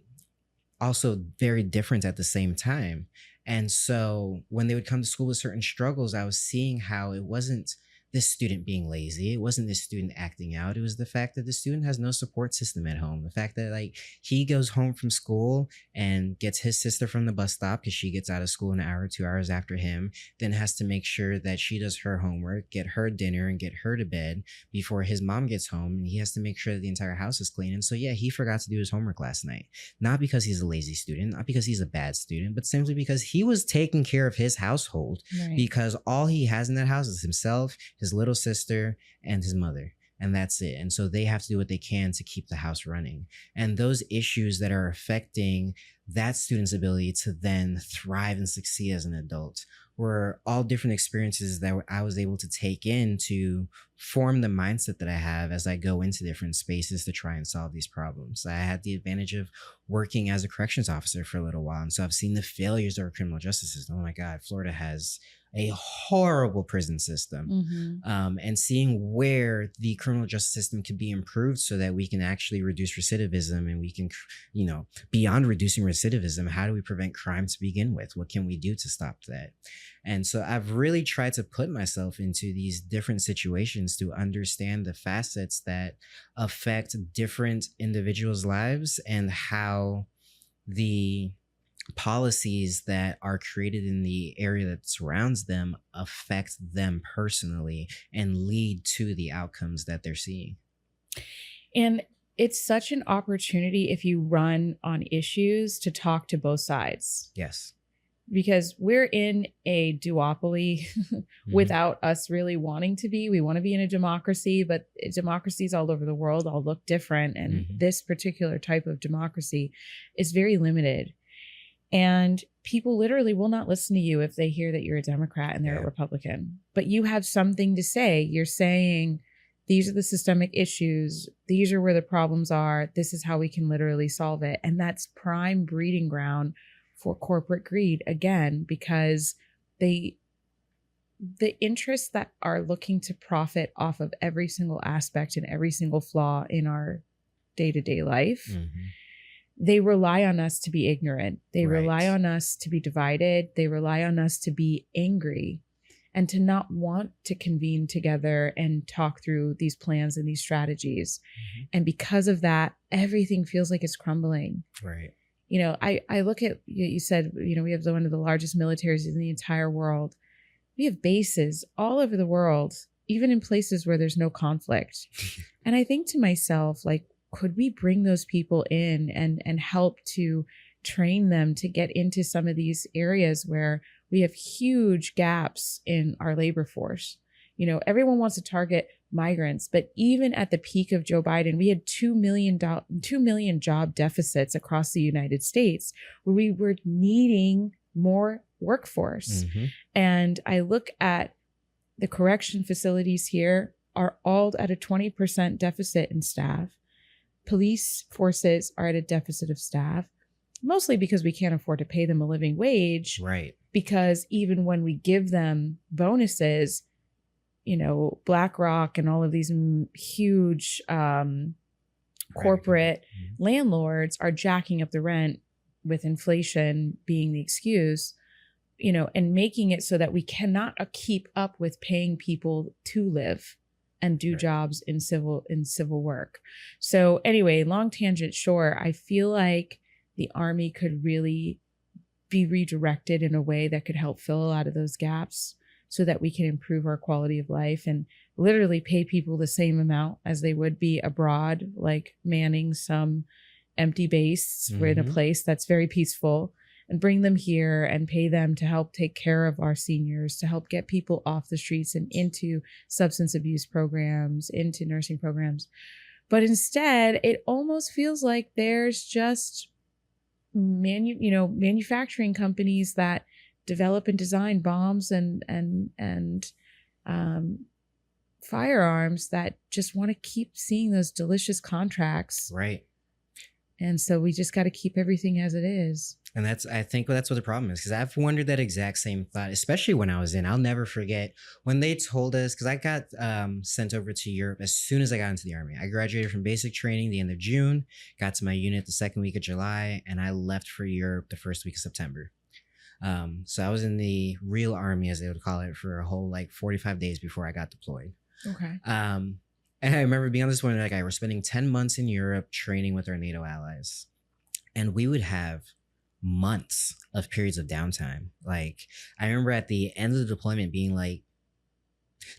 also very different at the same time. And so when they would come to school with certain struggles, I was seeing how it wasn't this student being lazy. It wasn't this student acting out. It was the fact that the student has no support system at home. The fact that, like, he goes home from school and gets his sister from the bus stop because she gets out of school an hour, 2 hours after him, then has to make sure that she does her homework, get her dinner, and get her to bed before his mom gets home. And he has to make sure that the entire house is clean. And so, yeah, he forgot to do his homework last night. Not because he's a lazy student, not because he's a bad student, but simply because he was taking care of his household. Right. Because all he has in that house is himself, his little sister, and his mother, and that's it. And so they have to do what they can to keep the house running. And those issues that are affecting that student's ability to then thrive and succeed as an adult were all different experiences that I was able to take in to form the mindset that I have as I go into different spaces to try and solve these problems. I had the advantage of working as a corrections officer for a little while, and so I've seen the failures of our criminal justice system. Oh my God, Florida has a horrible prison system. Mm-hmm. And seeing where the criminal justice system can be improved so that we can actually reduce recidivism, and we can, you know, beyond reducing recidivism, how do we prevent crime to begin with? What can we do to stop that? And so I've really tried to put myself into these different situations to understand the facets that affect different individuals' lives and how the policies that are created in the area that surrounds them affect them personally and lead to the outcomes that they're seeing. And it's such an opportunity if you run on issues to talk to both sides. Yes. Because we're in a duopoly without us really wanting to be. We want to be in a democracy, but democracies all over the world all look different. And this particular type of democracy is very limited. And people literally will not listen to you if they hear that you're a Democrat and they're a Republican. But you have something to say. You're saying, these are the systemic issues. These are where the problems are. This is how we can literally solve it. And that's prime breeding ground for corporate greed, again, because the interests that are looking to profit off of every single aspect and every single flaw in our day-to-day life, they rely on us to be ignorant. They rely on us to be divided. They rely on us to be angry and to not want to convene together and talk through these plans and these strategies. And because of that, everything feels like it's crumbling. Right. You know, I look at, you said, you know, we have one of the largest militaries in the entire world. We have bases all over the world, even in places where there's no conflict. And I think to myself, like, could we bring those people in and help to train them to get into some of these areas where we have huge gaps in our labor force? You know, everyone wants to target migrants, but even at the peak of Joe Biden, we had 2 million job deficits across the United States where we were needing more workforce. Mm-hmm. And I look at the correction facilities here are all at a 20% deficit in staff. Police forces are at a deficit of staff, mostly because we can't afford to pay them a living wage. Right. Because even when we give them bonuses, you know, BlackRock and all of these huge corporate landlords are jacking up the rent, with inflation being the excuse, you know, and making it so that we cannot keep up with paying people to live and do jobs in civil work. So anyway, long tangent short, I feel like the Army could really be redirected in a way that could help fill a lot of those gaps so that we can improve our quality of life and literally pay people the same amount as they would be abroad, like manning some empty base in a place that's very peaceful, and bring them here and pay them to help take care of our seniors, to help get people off the streets and into substance abuse programs, into nursing programs. But instead, it almost feels like there's just manufacturing companies that develop and design bombs and firearms that just want to keep seeing those delicious contracts. Right. And so we just got to keep everything as it is. And I think that's what the problem is, because I've wondered that exact same thought, especially when I was in. I'll never forget when they told us, because I got sent over to Europe as soon as I got into the Army. I graduated from basic training the end of June, got to my unit the second week of July, and I left for Europe the first week of September. So I was in the real Army, as they would call it, for a whole 45 days before I got deployed. Okay. And I remember being on this one, we're spending 10 months in Europe training with our NATO allies. And we would have months of periods of downtime. I remember at the end of the deployment being like,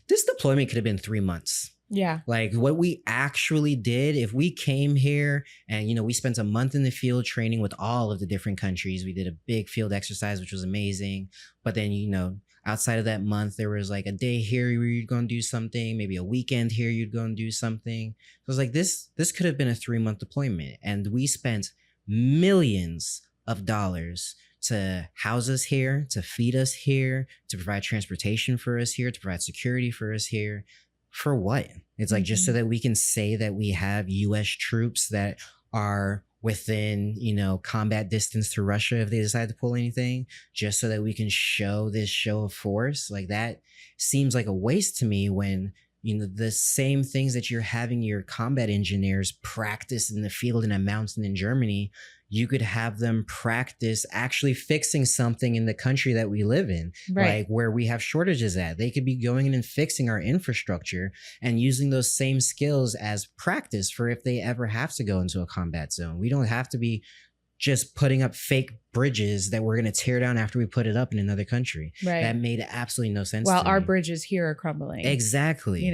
this deployment could have been 3 months. Yeah. What we actually did, if we came here and, we spent a month in the field training with all of the different countries. We did a big field exercise, which was amazing. But then, outside of that month, there was a day here where you'd go and do something, maybe a weekend here you'd go and do something. So it was this could have been a 3-month deployment. And we spent millions of dollars to house us here, to feed us here, to provide transportation for us here, to provide security for us here. For what? It's just so that we can say that we have U.S. troops that are within, combat distance to Russia if they decide to pull anything, just so that we can show this show of force. That seems like a waste to me when, the same things that you're having your combat engineers practice in the field in a mountain in Germany, you could have them practice actually fixing something in the country that we live in, right, where we have shortages at. They could be going in and fixing our infrastructure and using those same skills as practice for if they ever have to go into a combat zone. We don't have to be just putting up fake bridges that we're going to tear down after we put it up in another country. Right. That made absolutely no sense. While to our me. bridges here are crumbling. Exactly.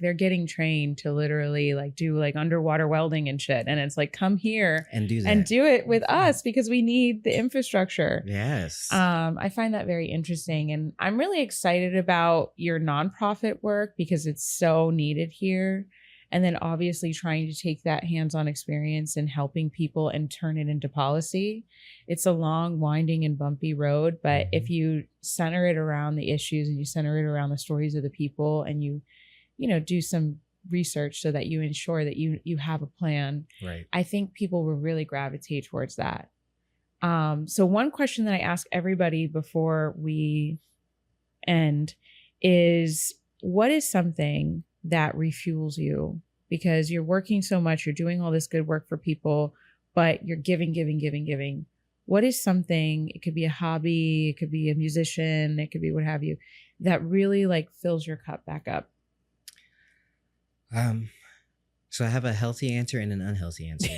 They're getting trained to literally do underwater welding and shit. And it's come here and do that. And do it with us because we need the infrastructure. Yes. I find that very interesting. And I'm really excited about your nonprofit work because it's so needed here. And then obviously trying to take that hands-on experience and helping people and turn it into policy. It's a long, winding, and bumpy road. But if you center it around the issues and you center it around the stories of the people and you do some research so that you ensure that you have a plan, right, I think people will really gravitate towards that. So one question that I ask everybody before we end is, what is something that refuels you? Because you're working so much, you're doing all this good work for people, but you're giving. What is something, it could be a hobby, it could be a musician, it could be what have you, that really fills your cup back up? So I have a healthy answer and an unhealthy answer.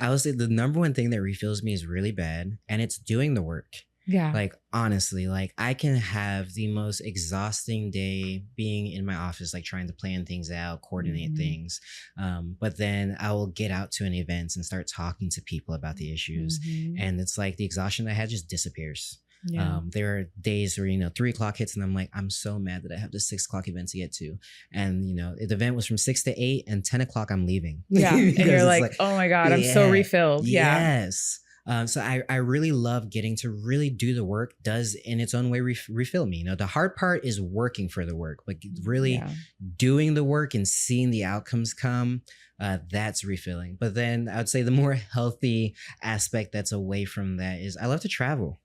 I would say the number one thing that refills me is really bad, and it's doing the work. Yeah. Like, honestly, like I can have the most exhausting day being in my office, like trying to plan things out, coordinate things. But then I will get out to an event and start talking to people about the issues. And it's like the exhaustion I had just disappears. Yeah. There are days where, 3 o'clock hits and I'm like, I'm so mad that I have this 6 o'clock event to get to. And, the event was from 6 to 8 and 10 o'clock I'm leaving. Yeah. And you're it's like, oh my God, I'm so refilled. Yeah. Yes. So I really love getting to really do the work does in its own way refill me. The hard part is working for the work, but really doing the work and seeing the outcomes come, that's refilling. But then I would say the more healthy aspect that's away from that is I love to travel.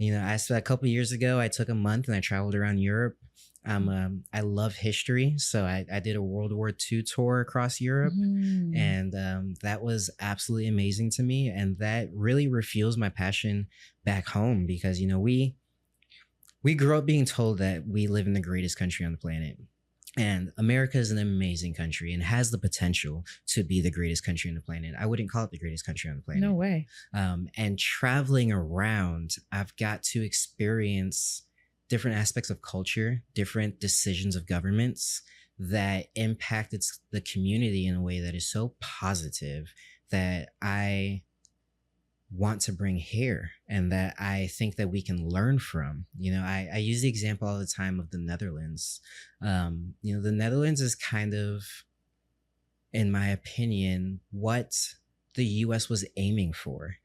I spent a couple of years ago, I took a month and I traveled around Europe. I love history, so I did a World War II tour across Europe, and that was absolutely amazing to me, and that really refuels my passion back home because we grew up being told that we live in the greatest country on the planet. And America is an amazing country and has the potential to be the greatest country on the planet. I wouldn't call it the greatest country on the planet. No way. And traveling around, I've got to experience different aspects of culture, different decisions of governments that impacted the community in a way that is so positive that I want to bring here and that I think that we can learn from. I use the example all the time of the Netherlands. The Netherlands is kind of, in my opinion, what the US was aiming for.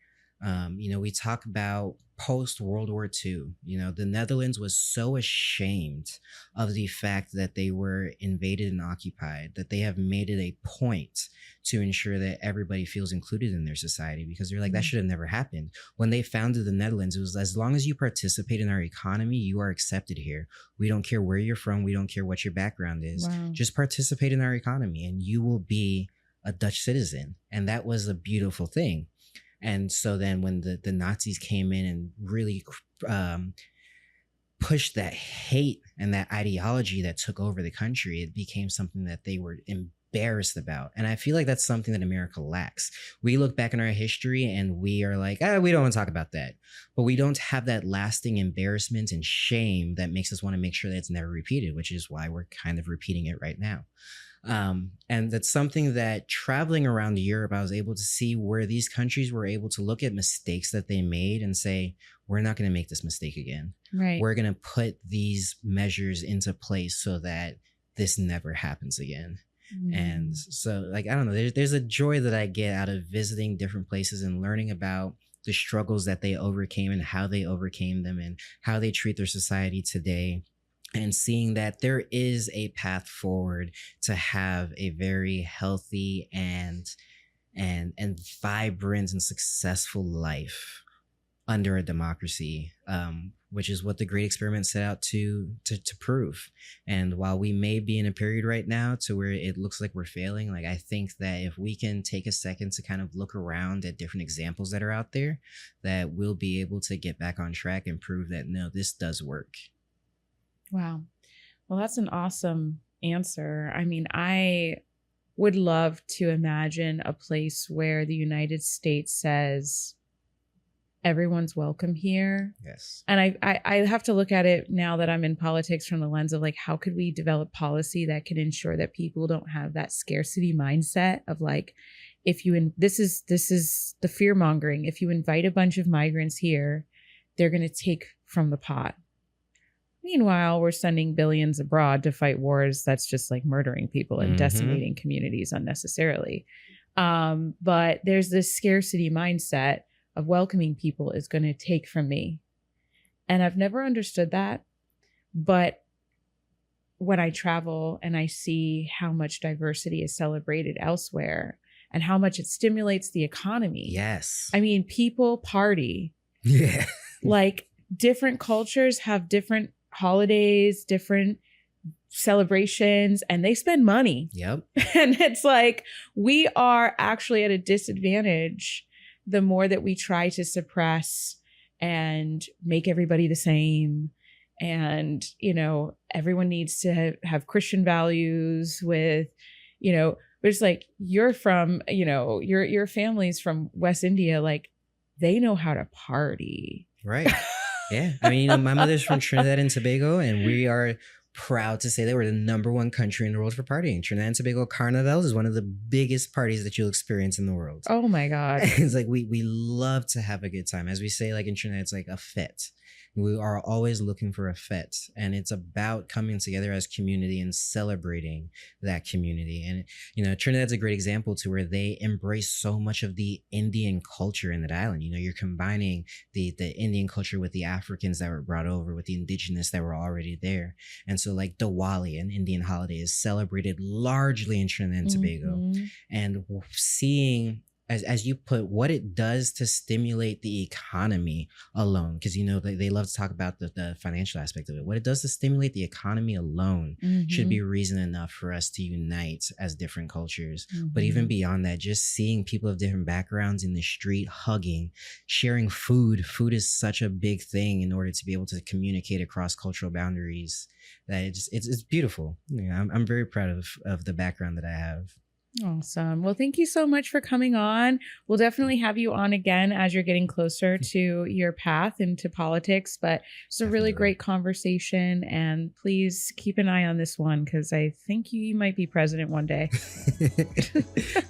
We talk about post World War II, the Netherlands was so ashamed of the fact that they were invaded and occupied that they have made it a point to ensure that everybody feels included in their society because they're like, that should have never happened. When they founded the Netherlands, it was as long as you participate in our economy, you are accepted here. We don't care where you're from. We don't care what your background is. Wow. Just participate in our economy and you will be a Dutch citizen. And that was a beautiful thing. And so then when the Nazis came in and really pushed that hate and that ideology that took over the country, it became something that they were embarrassed about. And I feel like that's something that America lacks. We look back in our history and we are like, we don't want to talk about that. But we don't have that lasting embarrassment and shame that makes us want to make sure that it's never repeated, which is why we're kind of repeating it right now. And that's something that traveling around Europe, I was able to see where these countries were able to look at mistakes that they made and say, we're not going to make this mistake again. Right. We're going to put these measures into place so that this never happens again. And so, I don't know, there's a joy that I get out of visiting different places and learning about the struggles that they overcame and how they overcame them and how they treat their society today. And seeing that there is a path forward to have a very healthy and vibrant and successful life under a democracy, which is what the Great Experiment set out to prove. And while we may be in a period right now to where it looks like we're failing, I think that if we can take a second to kind of look around at different examples that are out there, that we'll be able to get back on track and prove that, no, this does work. Wow. Well, that's an awesome answer. I mean, I would love to imagine a place where the United States says everyone's welcome here. Yes. And I have to look at it now that I'm in politics from the lens of how could we develop policy that can ensure that people don't have that scarcity mindset of this is the fear mongering. If you invite a bunch of migrants here, they're going to take from the pot. Meanwhile, we're sending billions abroad to fight wars that's just murdering people and decimating communities unnecessarily. But there's this scarcity mindset of welcoming people is going to take from me. And I've never understood that. But when I travel and I see how much diversity is celebrated elsewhere and how much it stimulates the economy. Yes. I mean, people party. Yeah. Different cultures have different holidays, different celebrations, and they spend money. Yep. And it's we are actually at a disadvantage the more that we try to suppress and make everybody the same. And, everyone needs to have Christian values with, but it's you're from, your family's from West India, they know how to party. Right. Yeah. I mean, my mother's from Trinidad and Tobago, and we are proud to say that we're the #1 country in the world for partying. Trinidad and Tobago Carnival is one of the biggest parties that you'll experience in the world. Oh my God. It's like we love to have a good time. As we say, like in Trinidad, it's like a fete. We are always looking for a fete, and it's about coming together as community and celebrating that community. And Trinidad's a great example to where they embrace so much of the Indian culture in that island. You're combining the Indian culture with the Africans that were brought over, with the indigenous that were already there. And so like Diwali, an Indian holiday, is celebrated largely in Trinidad and Tobago. And seeing, as you put, what it does to stimulate the economy alone, because they love to talk about the financial aspect of it. What it does to stimulate the economy alone should be reason enough for us to unite as different cultures. But even beyond that, just seeing people of different backgrounds in the street hugging, sharing food. Food is such a big thing in order to be able to communicate across cultural boundaries. That it's beautiful. I'm very proud of the background that I have. Awesome. Well, thank you so much for coming on. We'll definitely have you on again as you're getting closer to your path into politics, but it's a really great conversation, and please keep an eye on this one because I think you might be president one day.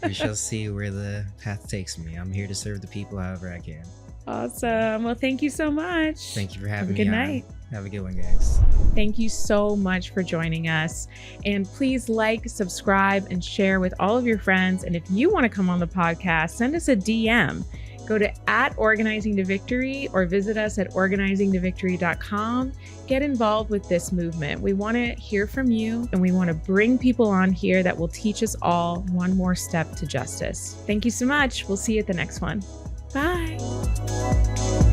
We shall see where the path takes me. I'm here to serve the people however I can. Awesome. Well, thank you so much. Thank you for having me. Good night. Have a good one, guys. Thank you so much for joining us. And please like, subscribe, and share with all of your friends. And if you want to come on the podcast, send us a DM. Go to @OrganizingToVictory or visit us at organizingtovictory.com. Get involved with this movement. We want to hear from you, and we want to bring people on here that will teach us all one more step to justice. Thank you so much. We'll see you at the next one. Bye.